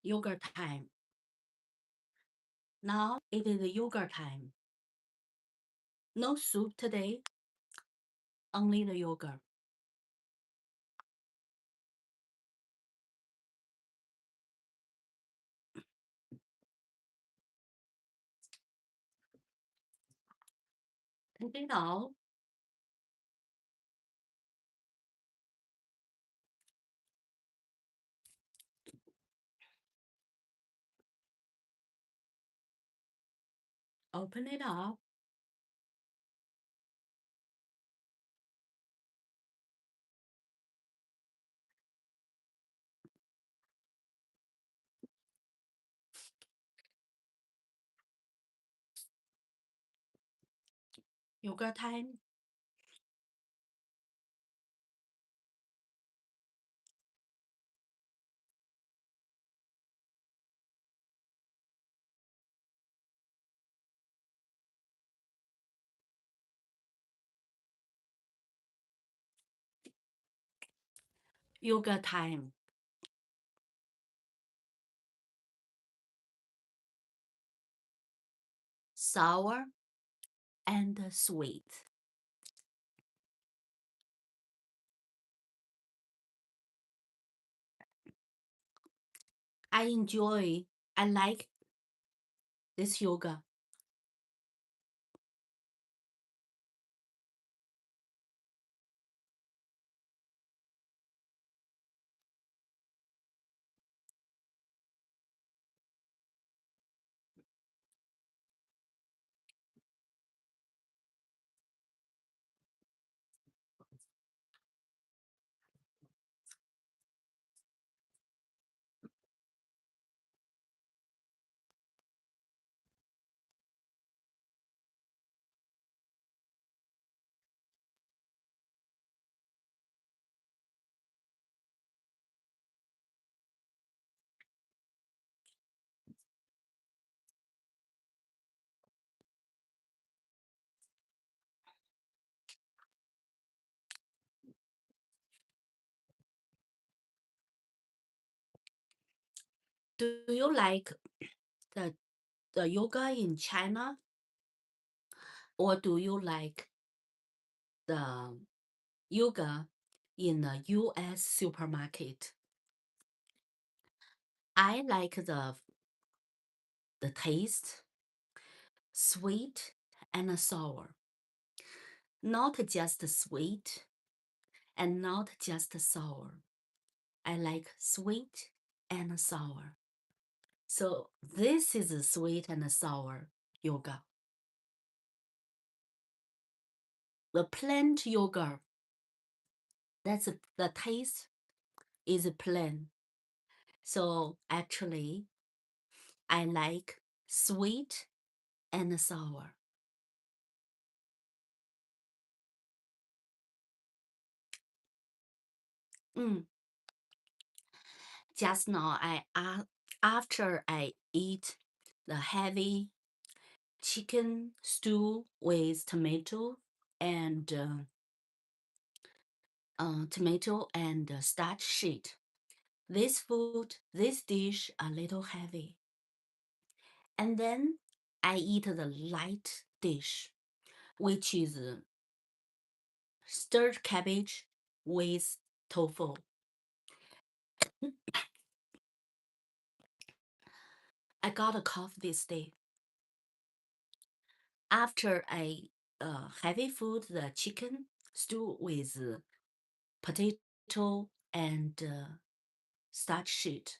yogurt time. Now it is yogurt time. No soup today, only the yogurt. Take it out. Open it up. Yogurt time. Yogurt time. Sour and sweet. I like this yogurt. Do you like the yoga in China, or do you like the yoga in the US supermarket? I like the taste, sweet and sour. Not just sweet and not just sour. I like sweet and sour. So this is a sweet and sour yoga. The plant yoga, that's the taste is plain. So actually, I like sweet and sour. Just now, after I eat the heavy chicken stew with tomato and starch sheet. This dish a little heavy. And then I eat the light dish, which is stirred cabbage with tofu. I got a cough this day. After I heavy food, the chicken stew with potato and starch sheet,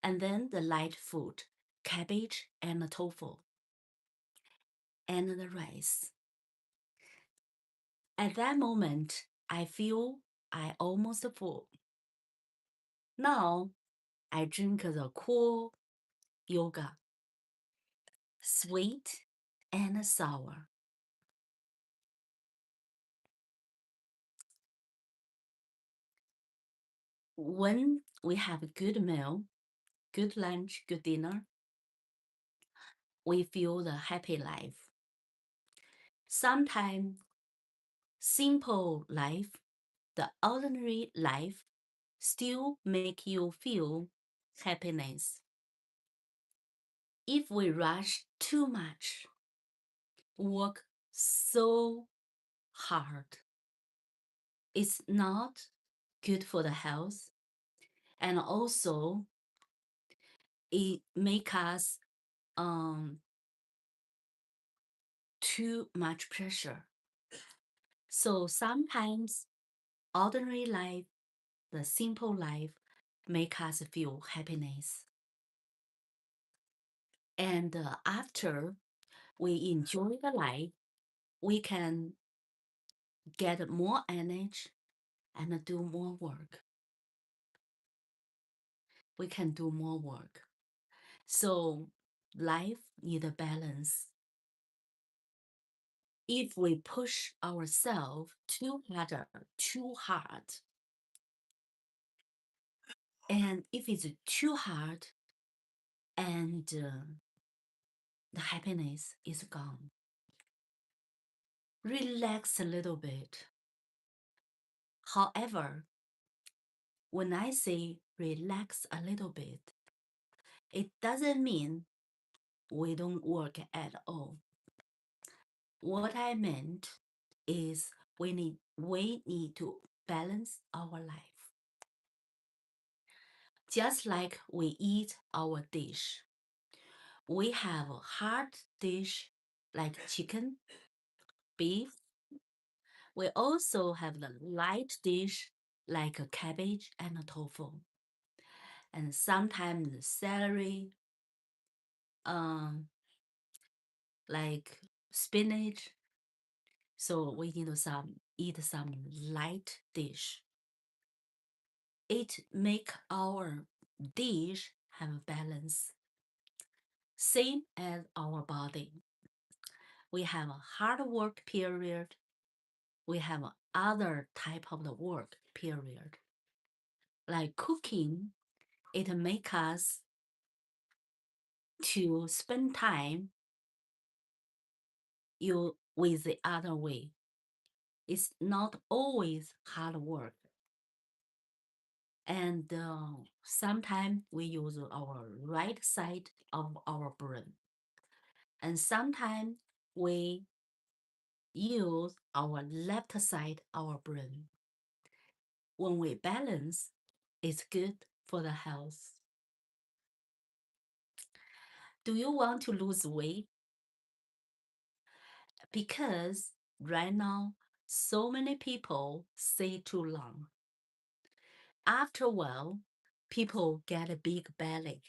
and then the light food, cabbage and tofu, and the rice. At that moment, I feel I almost full. Now, I drink the cool yoga, sweet and sour. When we have a good meal, good lunch, good dinner, we feel the happy life. Sometimes simple life, the ordinary life, still make you feel happiness. If we rush too much, work so hard, it's not good for the health, and also it make us too much pressure. So sometimes ordinary life, the simple life, make us feel happiness. And after we enjoy the life, we can get more energy and do more work. We can do more work. So life need a balance. If we push ourselves too hard, and if it's too hard, and the happiness is gone. Relax a little bit. However, when I say relax a little bit, it doesn't mean we don't work at all. What I meant is we need to balance our life. Just like we eat our dish, we have a hard dish like chicken, beef. We also have the light dish like a cabbage and a tofu. And sometimes celery, like spinach. So we need to eat some light dish. It make our dish have a balance. Same as our body. We have a hard work period. We have other type of the work period. Like cooking, it make us to spend time with the other way. It's not always hard work. And sometimes we use our right side of our brain. And sometimes we use our left side our brain. When we balance, it's good for the health. Do you want to lose weight? Because right now, so many people stay too long. After a while, people get a big belly,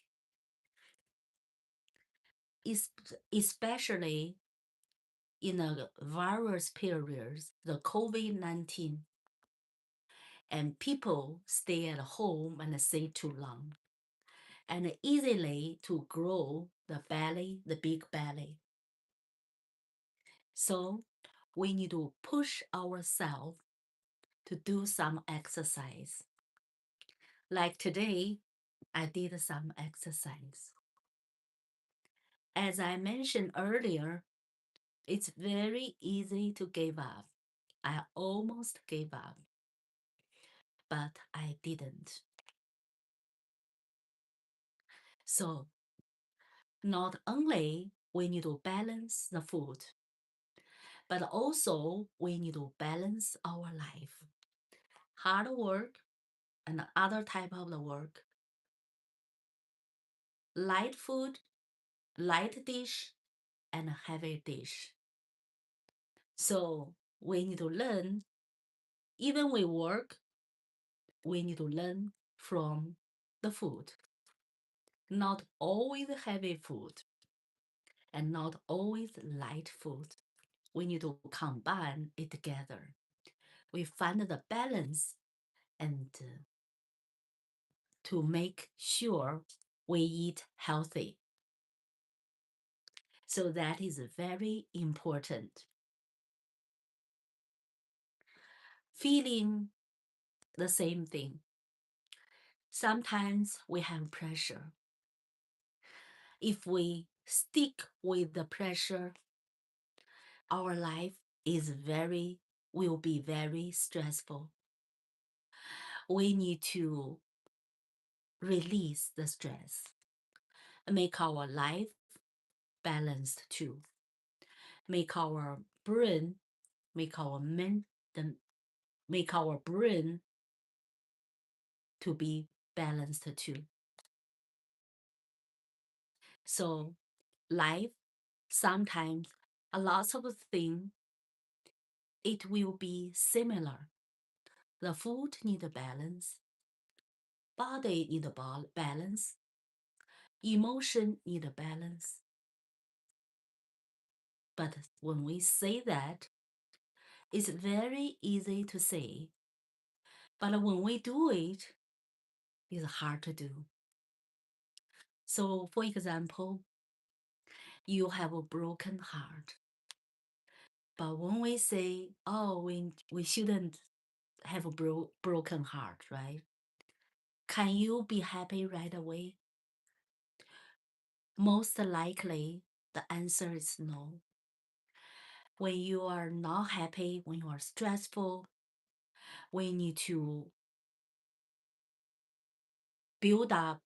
especially in the virus periods, the COVID-19, and people stay at home and stay too long, and easily to grow the belly, the big belly. So we need to push ourselves to do some exercise. Like today, I did some exercise. As I mentioned earlier, it's very easy to give up. I almost gave up, but I didn't. So not only we need to balance the food, but also we need to balance our life. Hard work and other type of the work. Light food, light dish, and heavy dish. So we need to learn, even we work, we need to learn from the food. Not always heavy food and not always light food. We need to combine it together. We find the balance and to make sure we eat healthy. So that is very important. Feeling the same thing. Sometimes we have pressure. If we stick with the pressure, our life will be very stressful. We need to release the stress, make our life balanced too, make our brain, make our brain to be balanced too. So life, sometimes a lot of things, it will be similar. The food need a balance, body need a balance, emotion need a balance. But when we say that, it's very easy to say. But when we do it, it's hard to do. So, for example, you have a broken heart. But when we say, oh, we shouldn't have a broken heart, right? Can you be happy right away? Most likely, the answer is no. When you are not happy, when you are stressful, we need to build up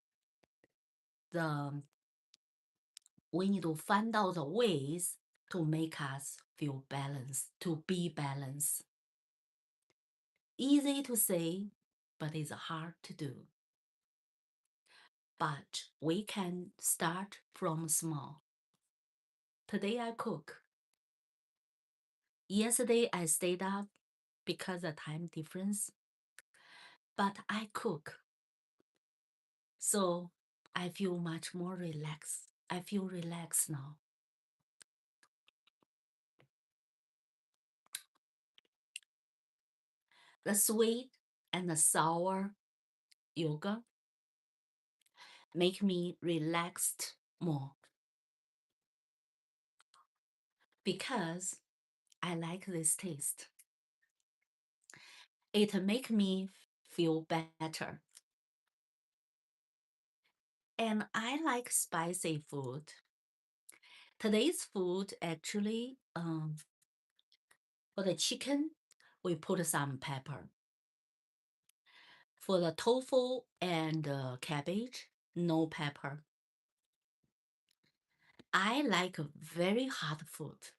we need to find out the ways to make us feel balanced, to be balanced. Easy to say, but it's hard to do. But we can start from small. Today I cook. Yesterday I stayed up because of time difference, but I cook. So I feel much more relaxed. I feel relaxed now. The sweet and the sour yogurt make me relaxed more because I like this taste. It make me feel better. And I like spicy food. Today's food actually, for the chicken, we put some pepper. For the tofu and cabbage, no pepper. I like very hot food.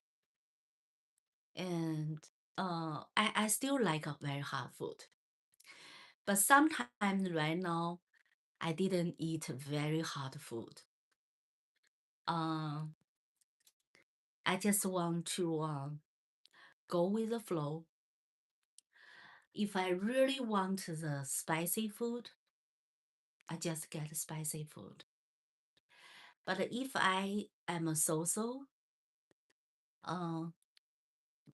And I still like a very hot food. But sometimes right now, I didn't eat very hot food. I just want to go with the flow. If I really want the spicy food, I just get spicy food. But if I am so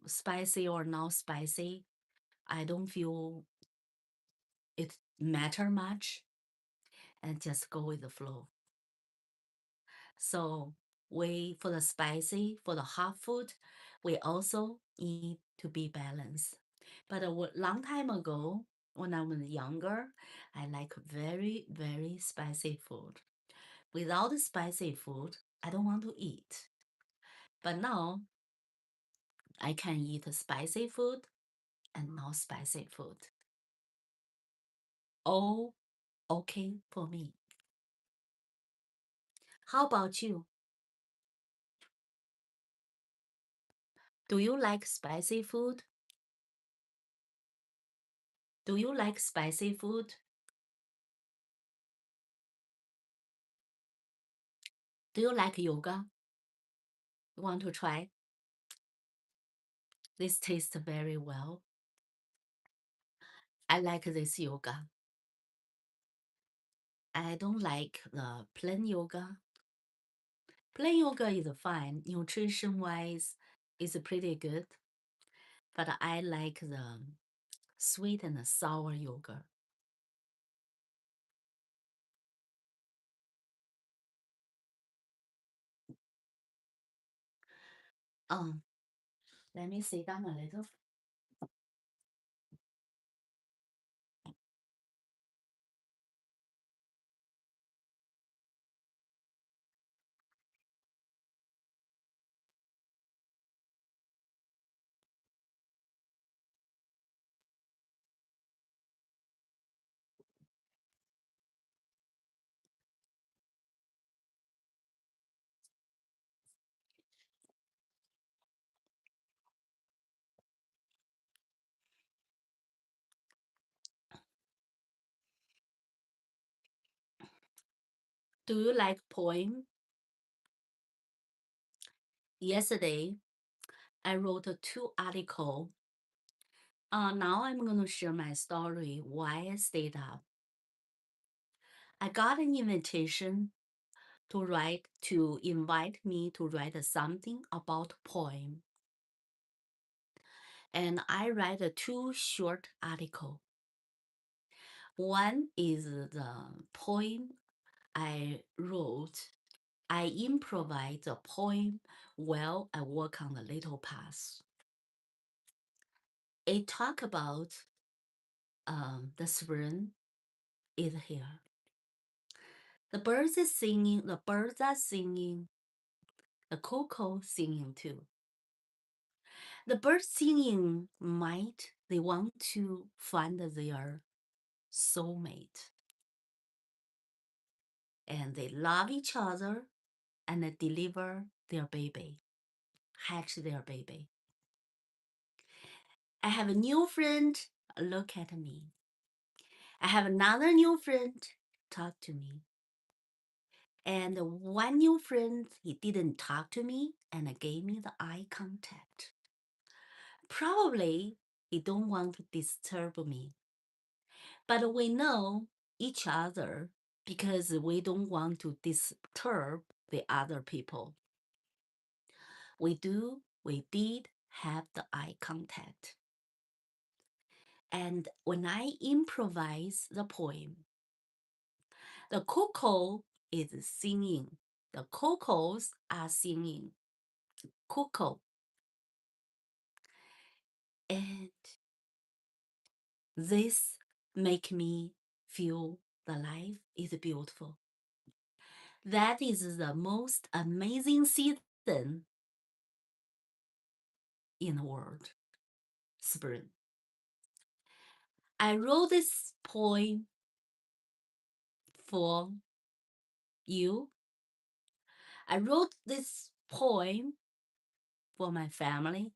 spicy or not spicy, I don't feel it matter much, and just go with the flow. So for the spicy, for the hot food, we also need to be balanced. But a long time ago, when I was younger, I like very, very spicy food. Without spicy food, I don't want to eat. But now, I can eat spicy food and not spicy food. All okay for me. How about you? Do you like spicy food? Do you like spicy food? Do you like yoga? You want to try? This tastes very well. I like this yoga. I don't like the plain yoga. Plain yoga is fine. Nutrition-wise, it's pretty good. But I like the sweet and sour yoga. Let me sit down a little. Do you like poem? Yesterday, I wrote 2 articles. Now I'm going to share my story, why I stayed up. I got an invitation to invite me to write something about poem. And I write 2 short articles. One is the poem I wrote. I improvise the poem while I work on the little path. It talk about the spring is here. The birds are singing, the cuckoo singing too. The birds singing they want to find their soulmate. And they love each other and they deliver their baby, hatch their baby. I have a new friend, look at me. I have another new friend, talk to me. And one new friend, he didn't talk to me and gave me the eye contact. Probably he don't want to disturb me. But we know each other because we don't want to disturb the other people. We did have the eye contact. And when I improvise the poem, the cuckoo is singing. The cuckoos are singing. Cuckoo. And this make me feel the life is beautiful. That is the most amazing season in the world, spring. I wrote this poem for you. I wrote this poem for my family.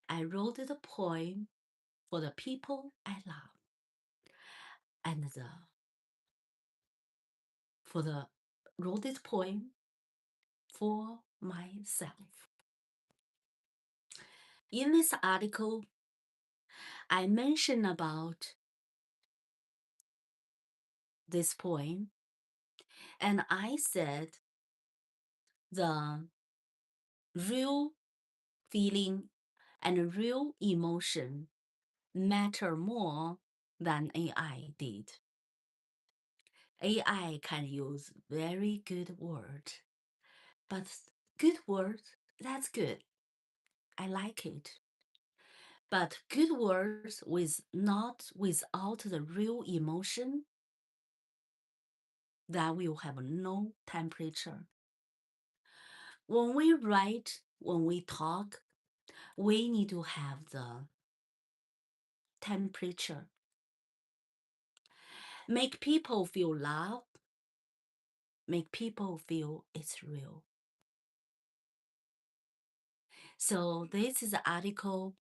I wrote the poem for the people I love. And wrote this poem for myself. In this article, I mention about this poem, and I said the real feeling and real emotion matter more than AI did. AI can use very good words, but good words, that's good. I like it. But good words without the real emotion, that will have no temperature. When we write, when we talk, we need to have the temperature. Make people feel love, make people feel it's real. So this is the article.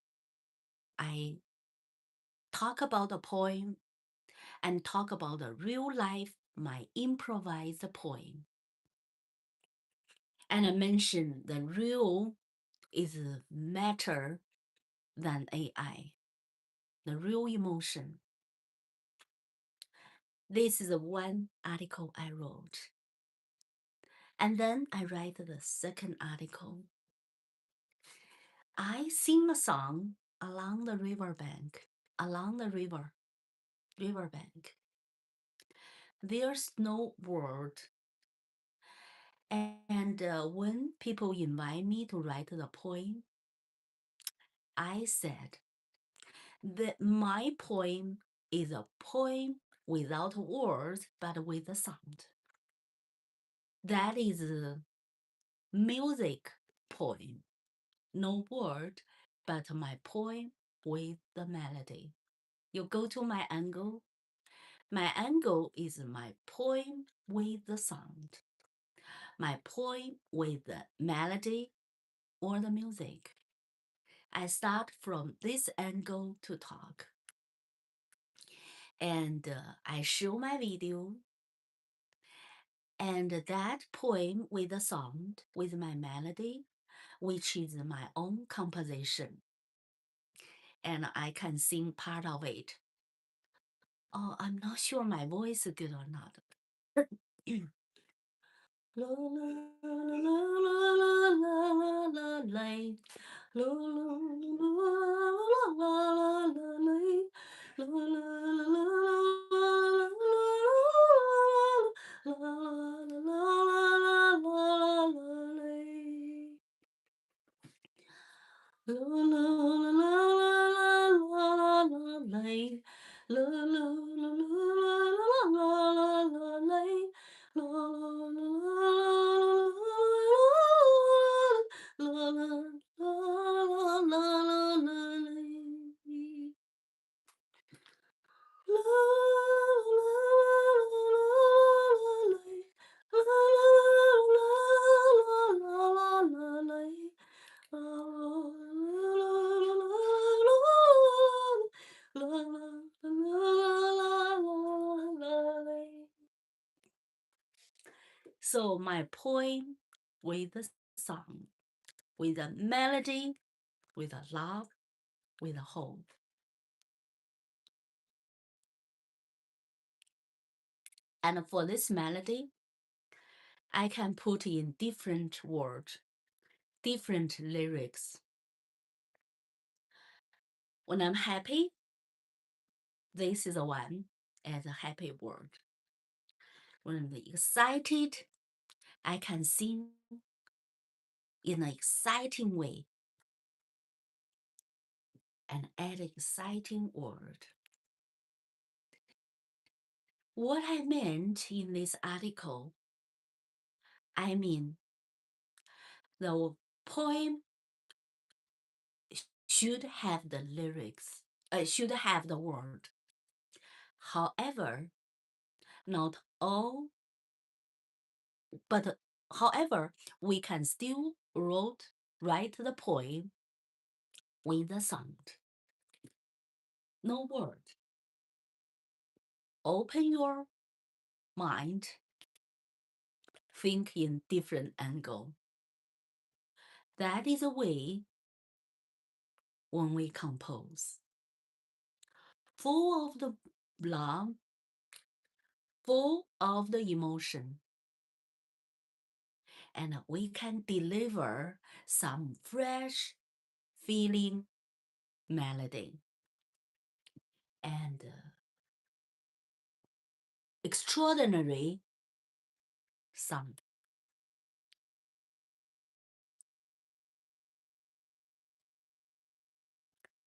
I talk about the poem and talk about the real life, my improvised poem. And I mention the real is matter than AI, the real emotion. This is the one article I wrote. And then I write the second article. I sing a song along the riverbank, along the riverbank. There's no word. And when people invite me to write the poem, I said that my poem is a poem without words, but with a sound. That is a music poem. No word, but my poem with the melody. You go to my angle. My angle is my poem with the sound. My poem with the melody or the music. I start from this angle to talk. And I show my video. And that poem with the sound, with my melody, which is my own composition. And I can sing part of it. Oh, I'm not sure my voice is good or not. La la la la la la la la. La la la la la la la. La la la la la la la. La la la la la la la. La la la la la la la la. La la la la la la. So my poem with the song, with a melody, with a love, with a hope. And for this melody, I can put in different words, different lyrics. When I'm happy, this is the one as a happy word. When I'm excited, I can sing in an exciting way and add an exciting word. What I meant in this article, I mean, the poem should have the lyrics should have the word. However, not all, but however, we can still write the poem with the sound. No word. Open your mind. Think in different angle. That is a way when we compose. Full of the love, full of the emotion. And we can deliver some fresh feeling melody and extraordinary sound.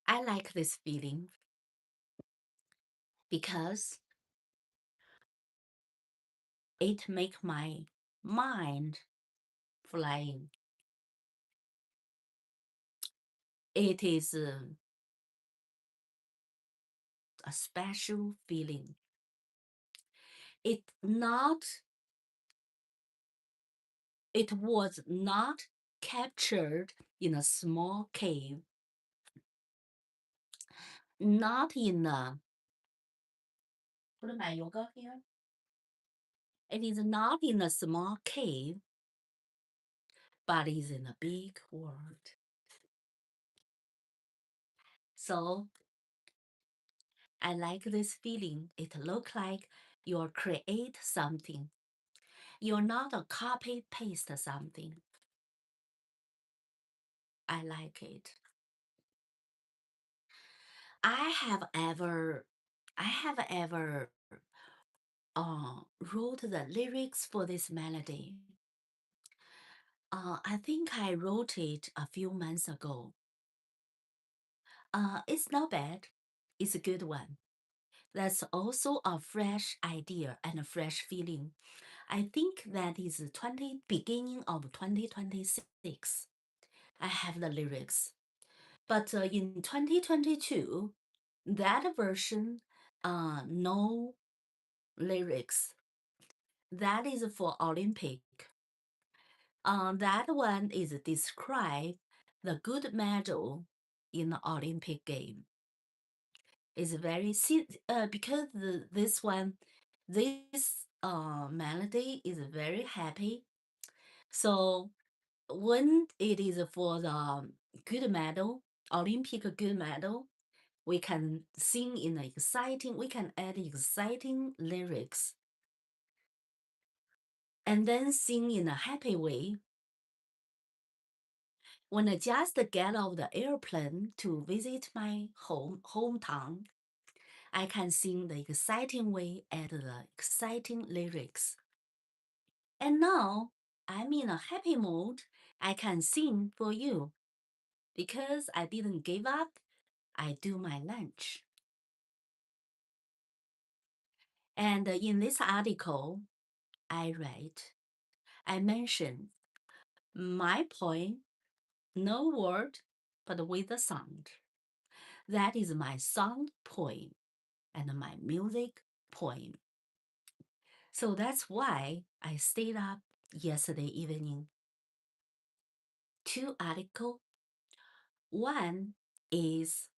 I like this feeling because it makes my mind flying. It is a special feeling. It was not captured in a small cave, not in a. Put my yoga here. It is not in a small cave, but is in a big world. So I like this feeling. It looks like you create something. You're not a copy paste something. I like it. I have ever wrote the lyrics for this melody. I think I wrote it a few months ago. It's not bad. It's a good one. That's also a fresh idea and a fresh feeling. I think that is beginning of 2026. I have the lyrics. But in 2022, that version, no lyrics. That is for Olympic. That one is describe the good medal in the Olympic game. It's very because this melody is very happy. So when it is for the good medal, Olympic good medal, we can sing in exciting. We can add exciting lyrics, and then sing in a happy way. When I just get off the airplane to visit my hometown, I can sing the exciting way, add the exciting lyrics. And now I'm in a happy mood. I can sing for you. Because I didn't give up, I do my lunch. And in this article, I mention my poem, no word, but with a sound. That is my sound poem and my music poem. So that's why I stayed up yesterday evening. 2 articles. One is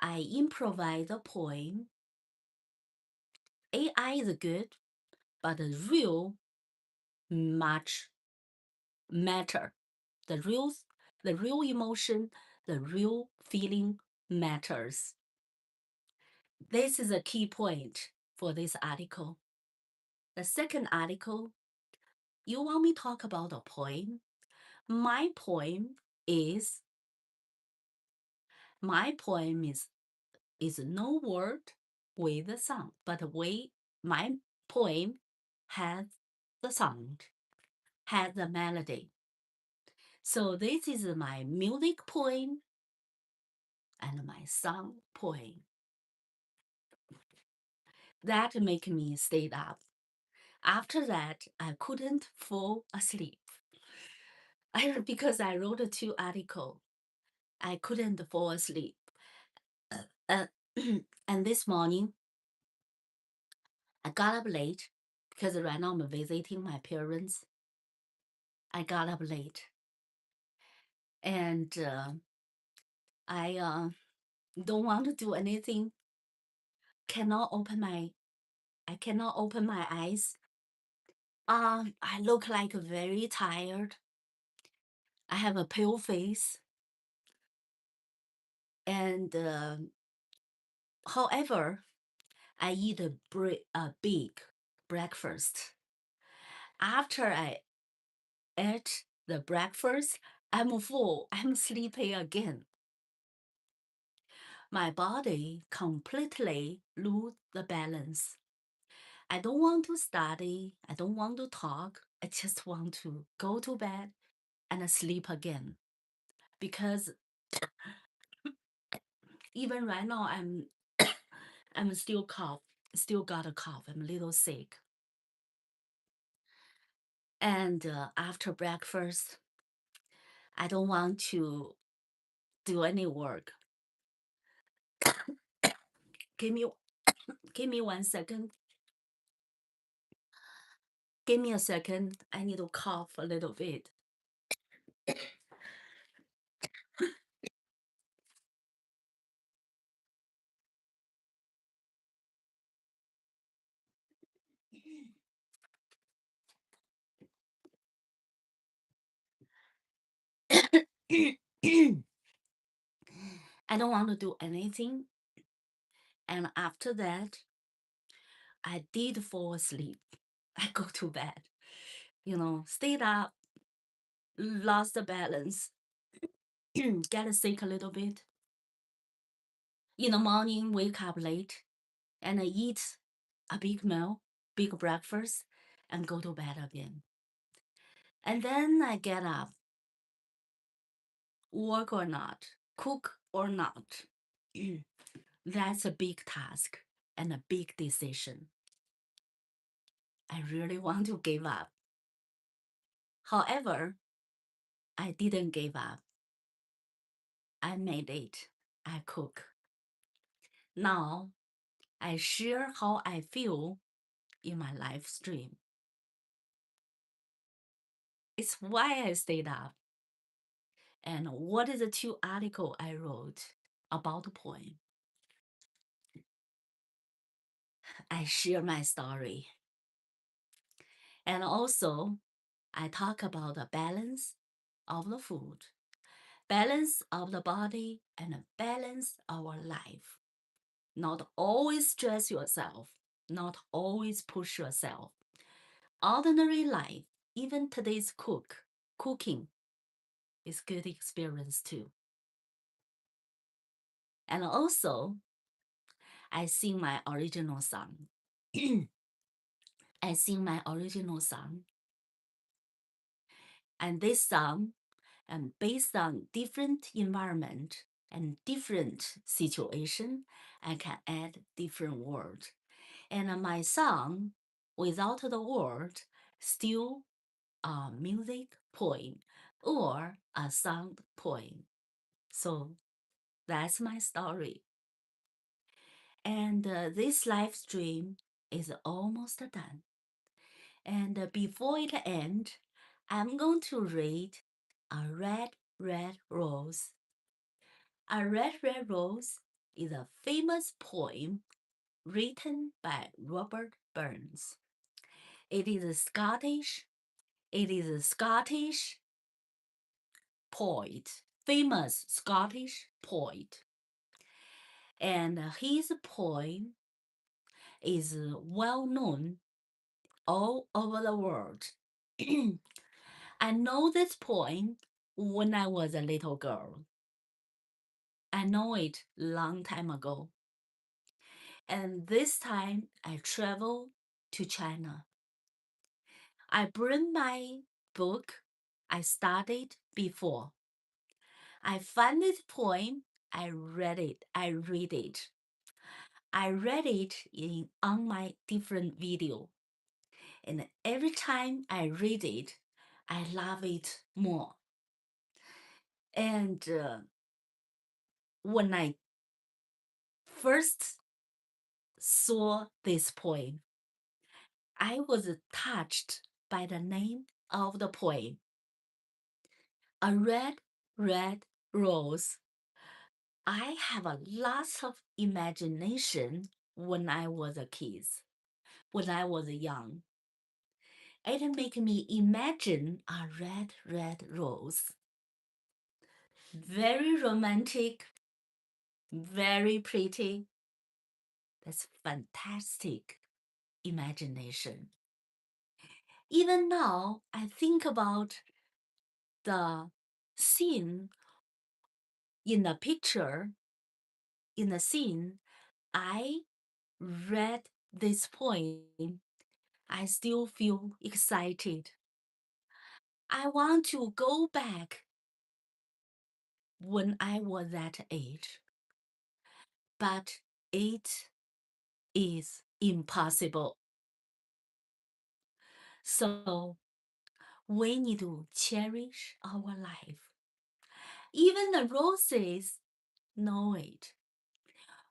I improvise a poem. AI is good, but the real much matter. The real emotion, the real feeling matters. This is a key point for this article. The second article, you want me to talk about a poem? My poem is no word with the sound, but my poem has the sound, has the melody. So this is my music poem and my song poem. That make me stay up. After that, I couldn't fall asleep. Because I wrote 2 articles, I couldn't fall asleep. Uh, and this morning, I got up late because right now I'm visiting my parents. I got up late, and I don't want to do anything. I cannot open my eyes. I look like very tired. I have a pale face, and however, I eat a big breakfast. After I ate the breakfast, I'm full. I'm sleepy again. My body completely lose the balance. I don't want to study. I don't want to talk. I just want to go to bed and sleep again. Because even right now, I'm still got a cough. I'm a little sick. And after breakfast, I don't want to do any work. Give me 1 second. Give me a second. I need to cough a little bit. I don't want to do anything. And after that, I did fall asleep. I go to bed. Stayed up, lost the balance, get sick a little bit. In the morning, wake up late, and I eat a big meal, big breakfast, and go to bed again. And then I get up, work or not, cook or not. That's a big task and a big decision. I really want to give up. However, I didn't give up. I made it. I cook. Now, I share how I feel in my live stream. It's why I stayed up. And what is the 2 article I wrote about the poem? I share my story. And also, I talk about the balance of the food, balance of the body, and balance our life. Not always stress yourself, not always push yourself. Ordinary life, even today's cooking is good experience too. And also, I sing my original song. I sing my original song. And this song, based on different environment and different situation, I can add different words. And my song, without the word, still a music poem or a sound poem. So that's my story. And this live stream is almost done. And before it ends, I'm going to read A Red, Red Rose. A Red, Red Rose is a famous poem written by Robert Burns. It is a Scottish poet, famous Scottish poet. And his poem is well known all over the world. I know this poem when I was a little girl. I know it long time ago. And this time I travel to China. I bring my book I studied before. I find this poem, I read it. I read it on my different video. And every time I read it, I love it more. And when I first saw this poem, I was touched by the name of the poem. A red, red rose. I have a lot of imagination when I was a kid, when I was young. It made me imagine a red, red rose. Very romantic, very pretty. That's fantastic imagination. Even now, I think about the scene in the picture, in the scene, I read this poem, I still feel excited. I want to go back when I was that age, but it is impossible. So we need to cherish our life. Even the roses know it.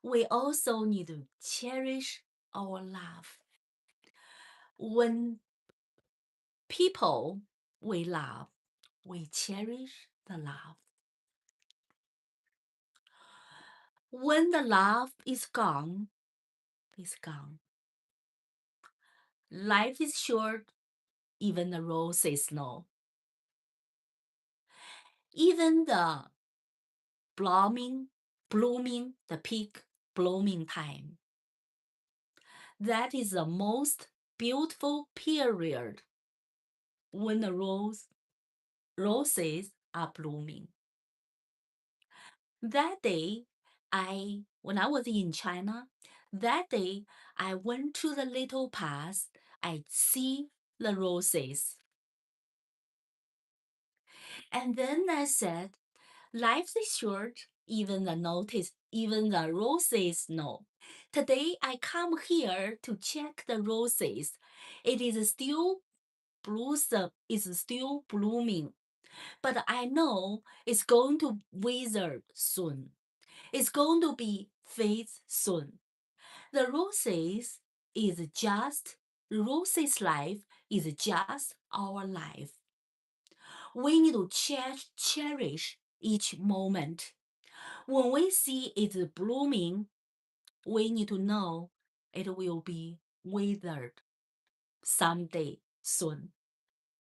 We also need to cherish our love. When people we love, we cherish the love. When the love is gone, it's gone. Life is short, even the roses know. Even the blooming, the peak blooming time. That is the most beautiful period when the roses are blooming. That day, when I was in China, that day I went to the little path. I see the roses. And then I said, life is short, even the roses know. Today I come here to check the roses. It is still blossom, it's still blooming. But I know it's going to wither soon. It's going to be fade soon. The roses life is just our life. We need to cherish each moment. When we see it blooming, we need to know it will be withered someday soon.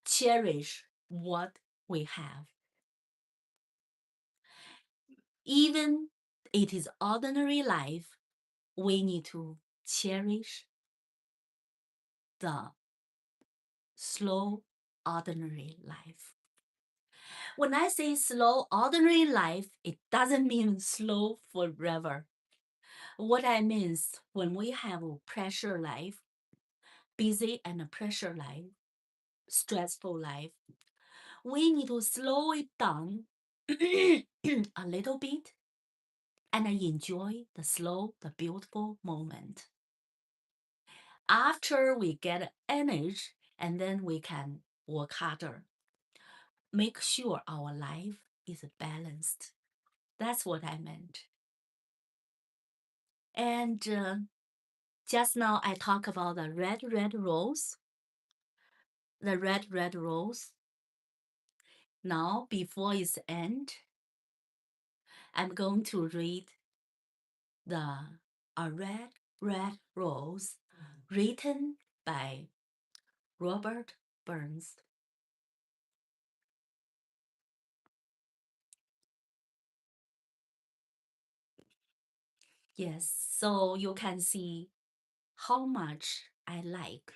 Cherish what we have. Even it is ordinary life, we need to cherish the slow, ordinary life. When I say slow, ordinary life, it doesn't mean slow forever. What I mean is when we have a pressure life, busy and pressure life, stressful life, we need to slow it down a little bit and enjoy the slow, the beautiful moment. After we get energy, and then we can work harder. Make sure our life is balanced. That's what I meant. And just now I talk about the red, red rose. The red, red rose. Now, before its end, I'm going to read A Red, Red Rose, written by Robert Burns. Yes, so you can see how much I like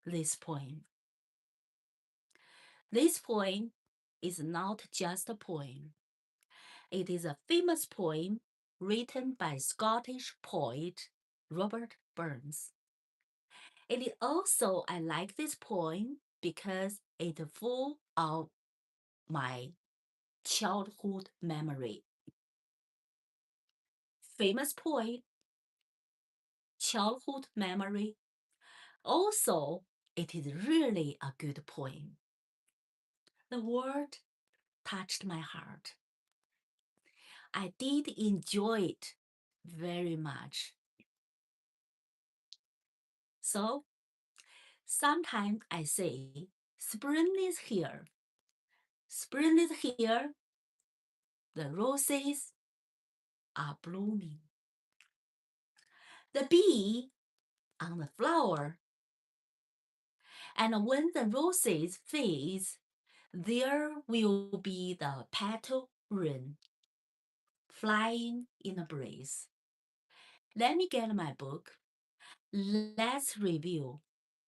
this poem. This poem is not just a poem. It is a famous poem written by Scottish poet Robert Burns. It is also, I like this poem because it's full of my childhood memory. Famous poet, childhood memory. Also, it is really a good poem. The word touched my heart. I did enjoy it very much. So sometimes I say, spring is here. Spring is here. The roses are blooming. The bee on the flower. And when the roses fade, there will be the petal rain flying in a breeze. Let me get my book. Let's review.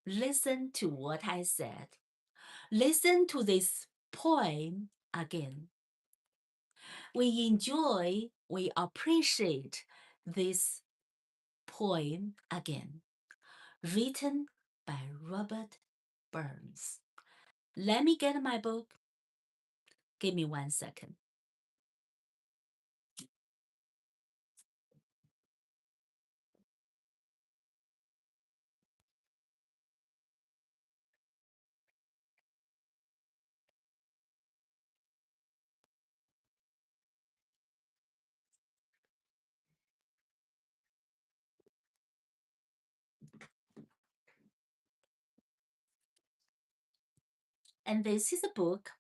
Listen to what I said. Listen to this poem again. We enjoy, we appreciate this poem again, written by Robert Burns. Let me get my book. Give me 1 second. And this is a book.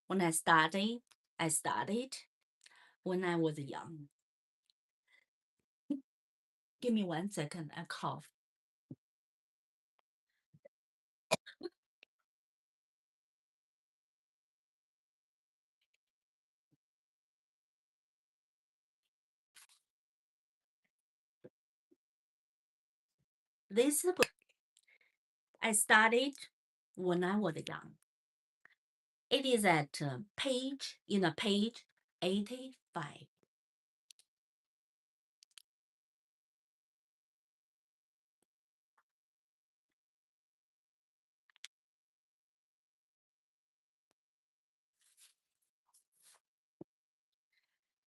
When I studied when I was young. Give me 1 second, I cough. This book I studied when I was young. It is at page 85.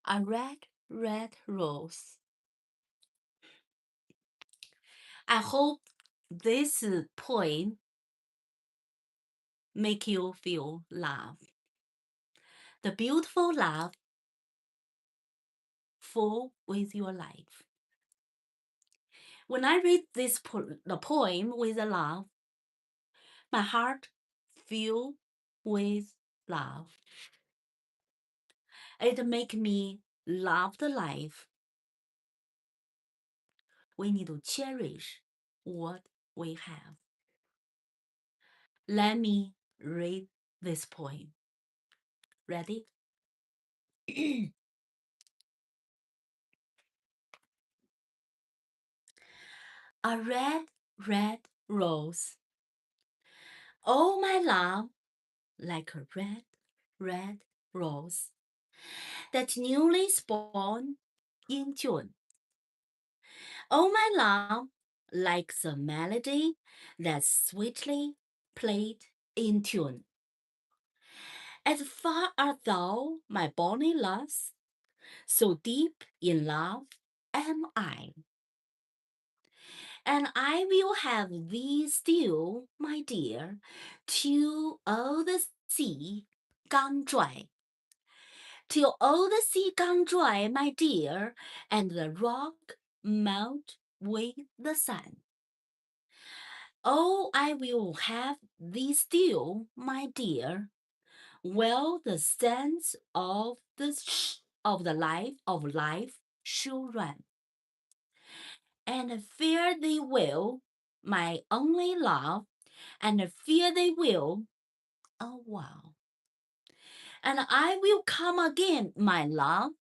A red, red rose. I hope this poem make you feel love. The beautiful love full with your life. When I read this the poem with the love, my heart filled with love. It make me love the life. We need to cherish what we have. Let me read this poem. Ready? A red, red rose. Oh, my love, like a red, red rose that newly spawned in June. Oh, my love, like the melody that sweetly played in tune. As far as thou, my bonny lass, so deep in love am I. And I will have thee still, my dear, till all the sea gone dry. Till all the sea gone dry, my dear, and the rock melt with the sun. Oh, I will have thee still, my dear, while the sands of the life shall run. And fear they will, my only love, and fear they will a while. And I will come again, my love,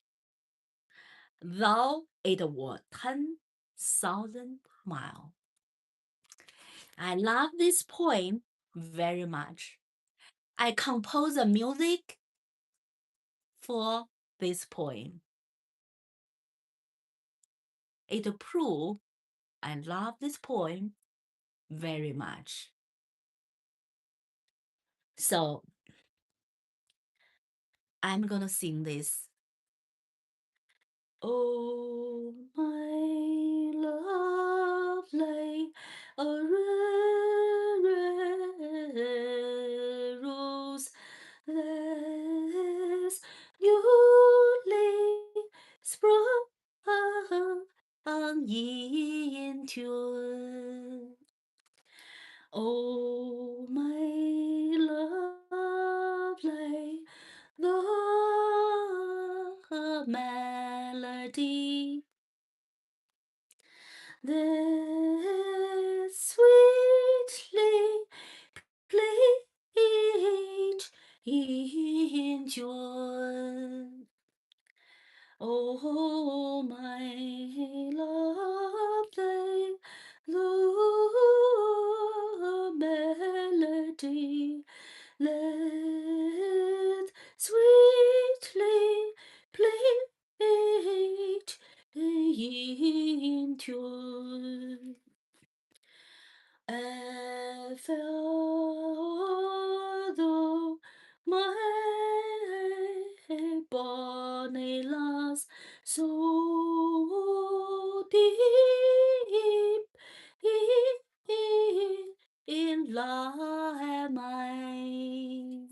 though it were 10,000 miles. I love this poem very much. I compose the music for this poem. It proves I love this poem very much. So I'm gonna sing this. Oh, my lovely, a red, red rose that's newly sprung Oh, my lovely, the melody that sweetly played in June. Oh, my lovely, the melody that sweetly played in tune. Although my bonny lass so deep in love am I,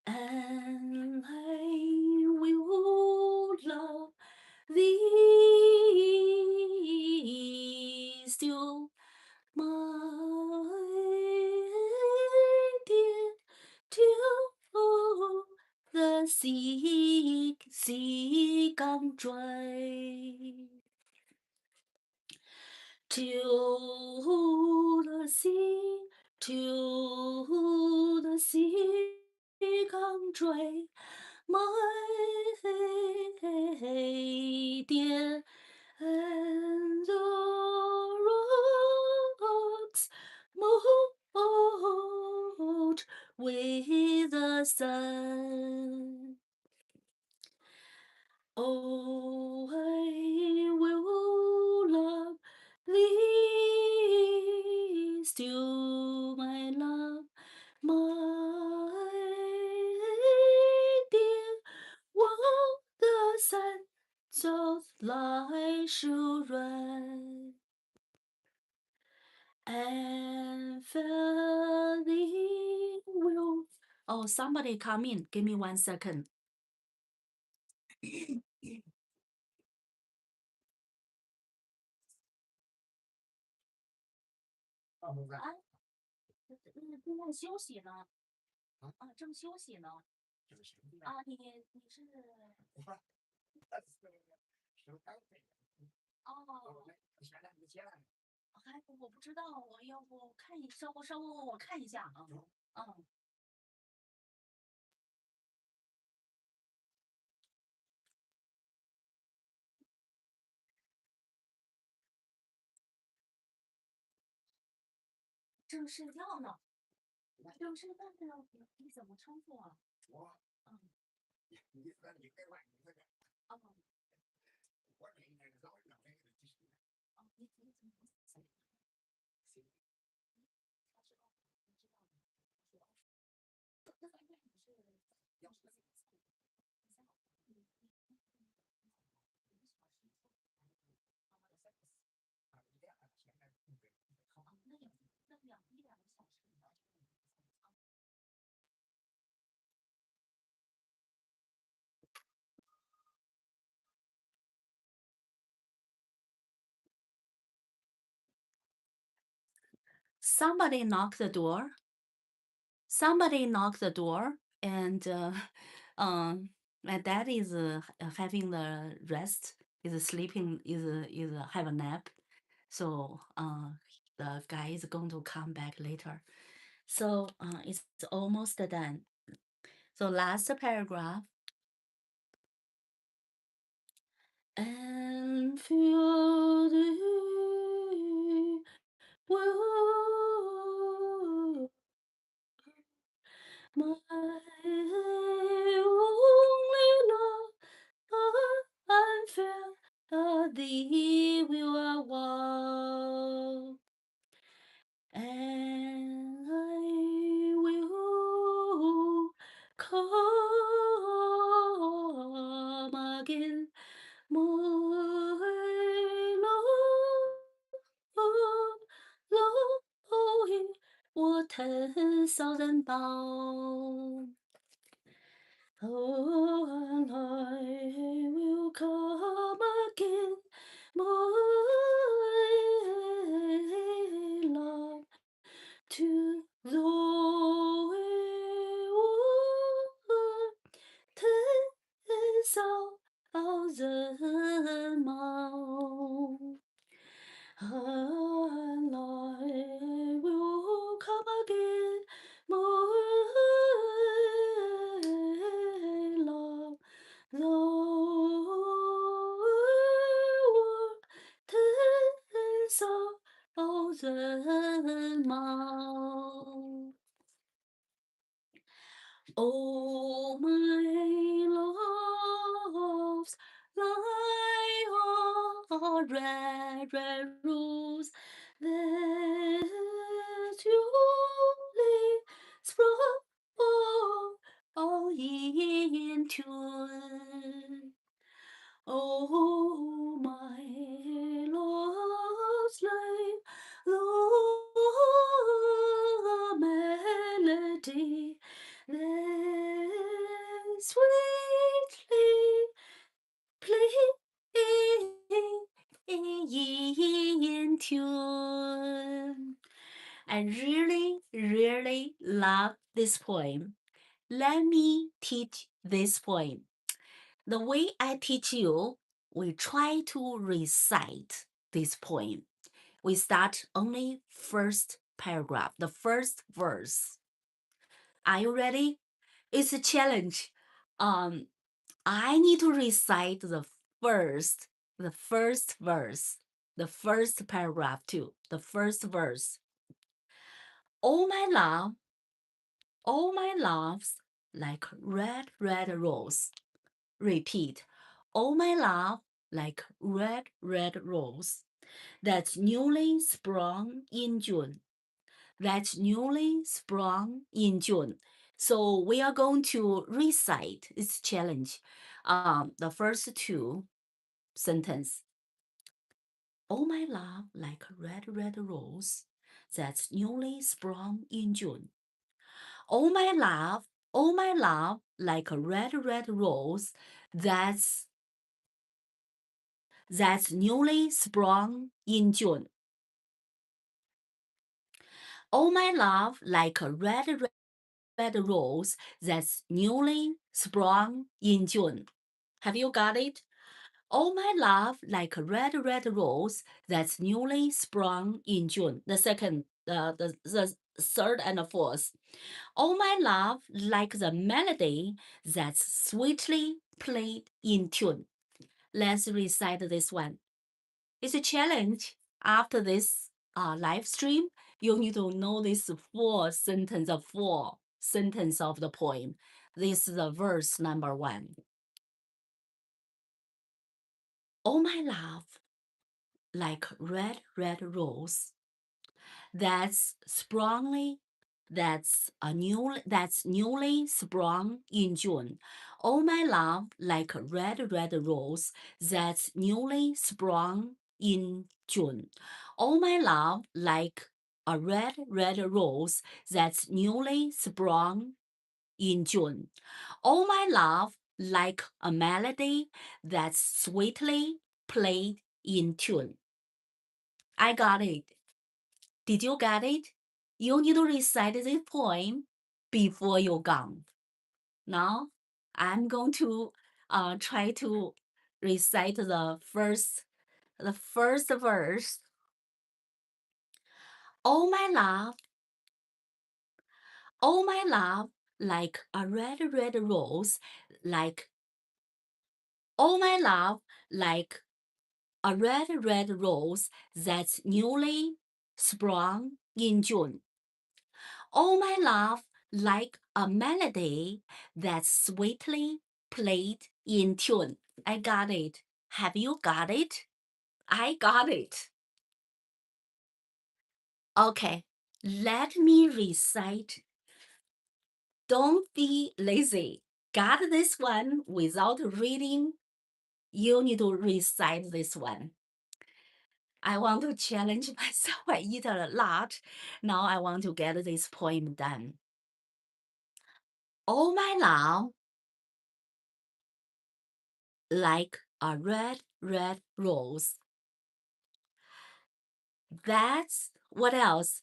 and I will love thee still, my dear, till the sea come dry, till the sea come dry, my dear, and the rocks mold with the sun. Oh, I will love thee still, my love, my dear, while the sands of life should run, and fare thee will. Oh, somebody come in. Give me 1 second.哎，正在休息呢。正休息呢。你是？我不知道，我要不看稍微我看一下啊。正睡觉呢。正睡觉呢，你怎么称呼啊？我。你怎么？Somebody knocked the door. Somebody knocked the door, and my dad is having the rest, is sleeping, is have a nap. So the guy is going to come back later. So it's almost done. So last paragraph. And feel the world, my only love, I feel thee will walk, and I will come again, my love,我10,000包。Oh, and I will come again, my love. to those tens of thousand miles. And I will come again, my love, though tens of thousand miles. Oh, my loves, like a red, red rose that you lay sprout all in tune. Oh, my love's life, the melody that sweetly playing in tune. I really, really love this poem. Let me teach this poem. The way I teach you, we try to recite this poem. We start only first paragraph, the first verse. Are you ready? It's a challenge. I need to recite the first verse, the first paragraph too, the first verse. Oh my loves, like red, red rose. Repeat. Oh my love, like red, red rose. That's newly sprung in June. That's newly sprung in June. So we are going to recite this challenge. The first two sentence. Oh my love, like red, red rose. That's newly sprung in June. Oh my love, like a red, red rose. That's newly sprung in June. Oh my love, like a red, red rose that's newly sprung in June. Have you got it? Oh my love, like a red, red rose that's newly sprung in June. The second, the third and the fourth. Oh my love, like the melody that's sweetly played in tune. Let's recite this one. It's a challenge. After this live stream, you need to know this four sentence of the poem. This is the verse number 1. Oh my love, like red, red rose, that's newly sprung in June. Oh my love, like a red, red rose, that's newly sprung in June. Oh my love, like a red, red rose, that's newly sprung in June. Oh my love, like a melody that's sweetly played in tune. I got it. Did you get it? You need to recite this poem before you're gone. Now, I'm going to try to recite the first verse. Oh my love, like a red, red rose, like oh my love, like a red, red rose that's newly sprung in June. Oh my love, like a melody that's sweetly played in tune. I got it. Have you got it? I got it. Okay, let me recite. Don't be lazy. Got this one without reading? You need to recite this one. I want to challenge myself. I eat a lot. Now I want to get this poem done. Oh my love, like a red, red rose. That's what else?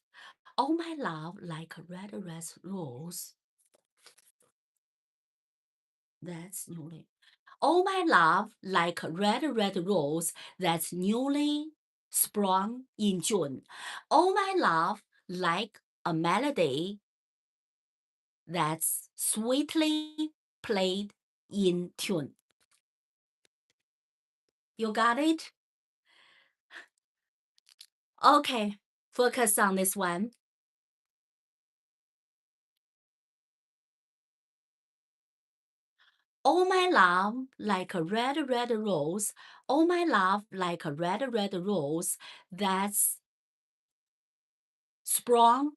Oh my love, like a red rose. That's newly. Oh my love, like a red rose that's newly sprung in June. Oh my love, like a melody that's sweetly played in tune. You got it? Okay, focus on this one. Oh my love, like a red rose. Oh my love, like a red rose that's sprung,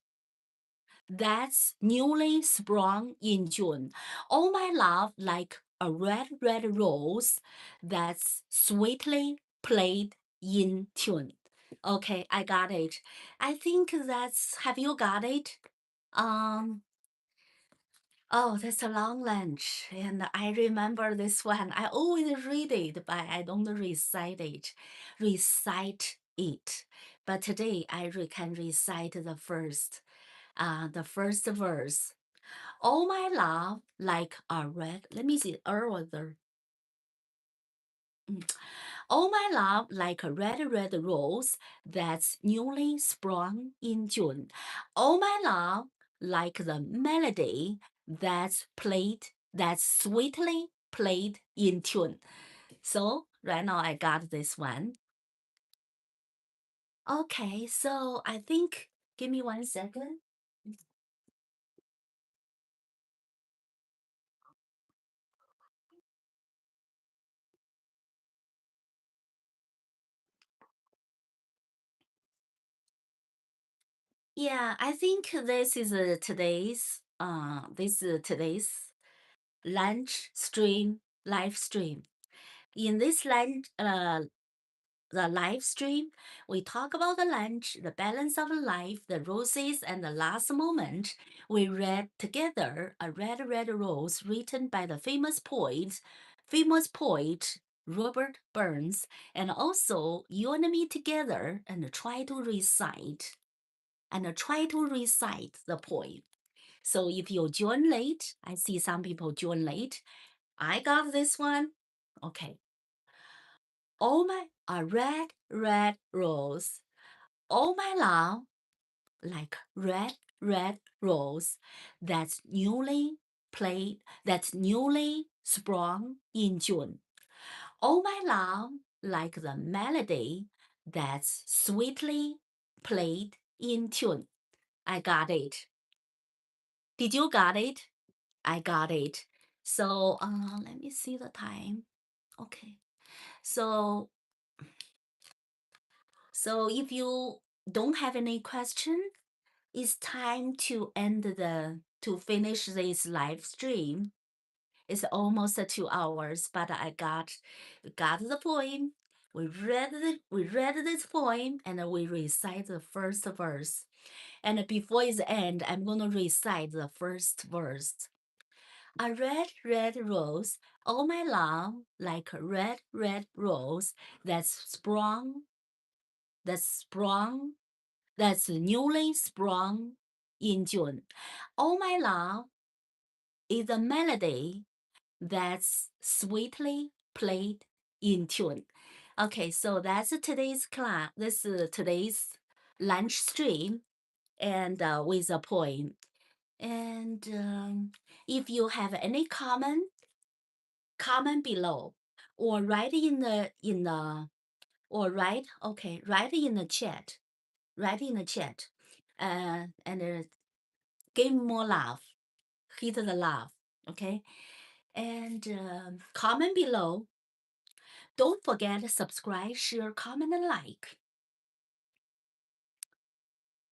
that's newly sprung in June. Oh my love, like a red rose that's sweetly played in tune. Okay, I got it. I think have you got it? Oh, that's a long lunch. And I remember this one. I always read it, but I don't recite it. Recite it. But today I can recite the first verse. Oh my love, like a red. Let me see. Order. Oh my love, like a red rose that's newly sprung in June. Oh my love, like the melody that's sweetly played in tune. So right now I got this one. Okay, so I think, give me 1 second. Yeah, I think this is today's lunch stream live stream. In this the live stream, we talk about the lunch, the balance of life, the roses, and the last moment. We read together a red rose written by the famous poet Robert Burns, and also you and me together and try to recite the poem. So if you join late, I see some people join late. I got this one. Okay. Oh my, a red rose. Oh my love, like red rose that's newly sprung in June. Oh my love, like the melody that's sweetly played in tune. I got it. Did you got it? I got it. So let me see the time. Okay. So if you don't have any question, it's time to finish this live stream. It's almost 2 hours, but I got the poem. We read this poem and we recite the first verse. And before its end, I'm gonna recite the first verse. A red rose, oh my love, like a red rose that's newly sprung in June. Oh my love is a melody that's sweetly played in tune. Okay, so that's today's class. This is today's lunch stream, and with a poem. And if you have any comment below, or write in the write in the chat. Write in the chat, and give more love. Hit the love, okay? And comment below. Don't forget to subscribe, share, comment, and like.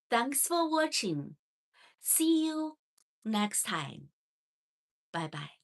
Thanks for watching. See you next time. Bye-bye.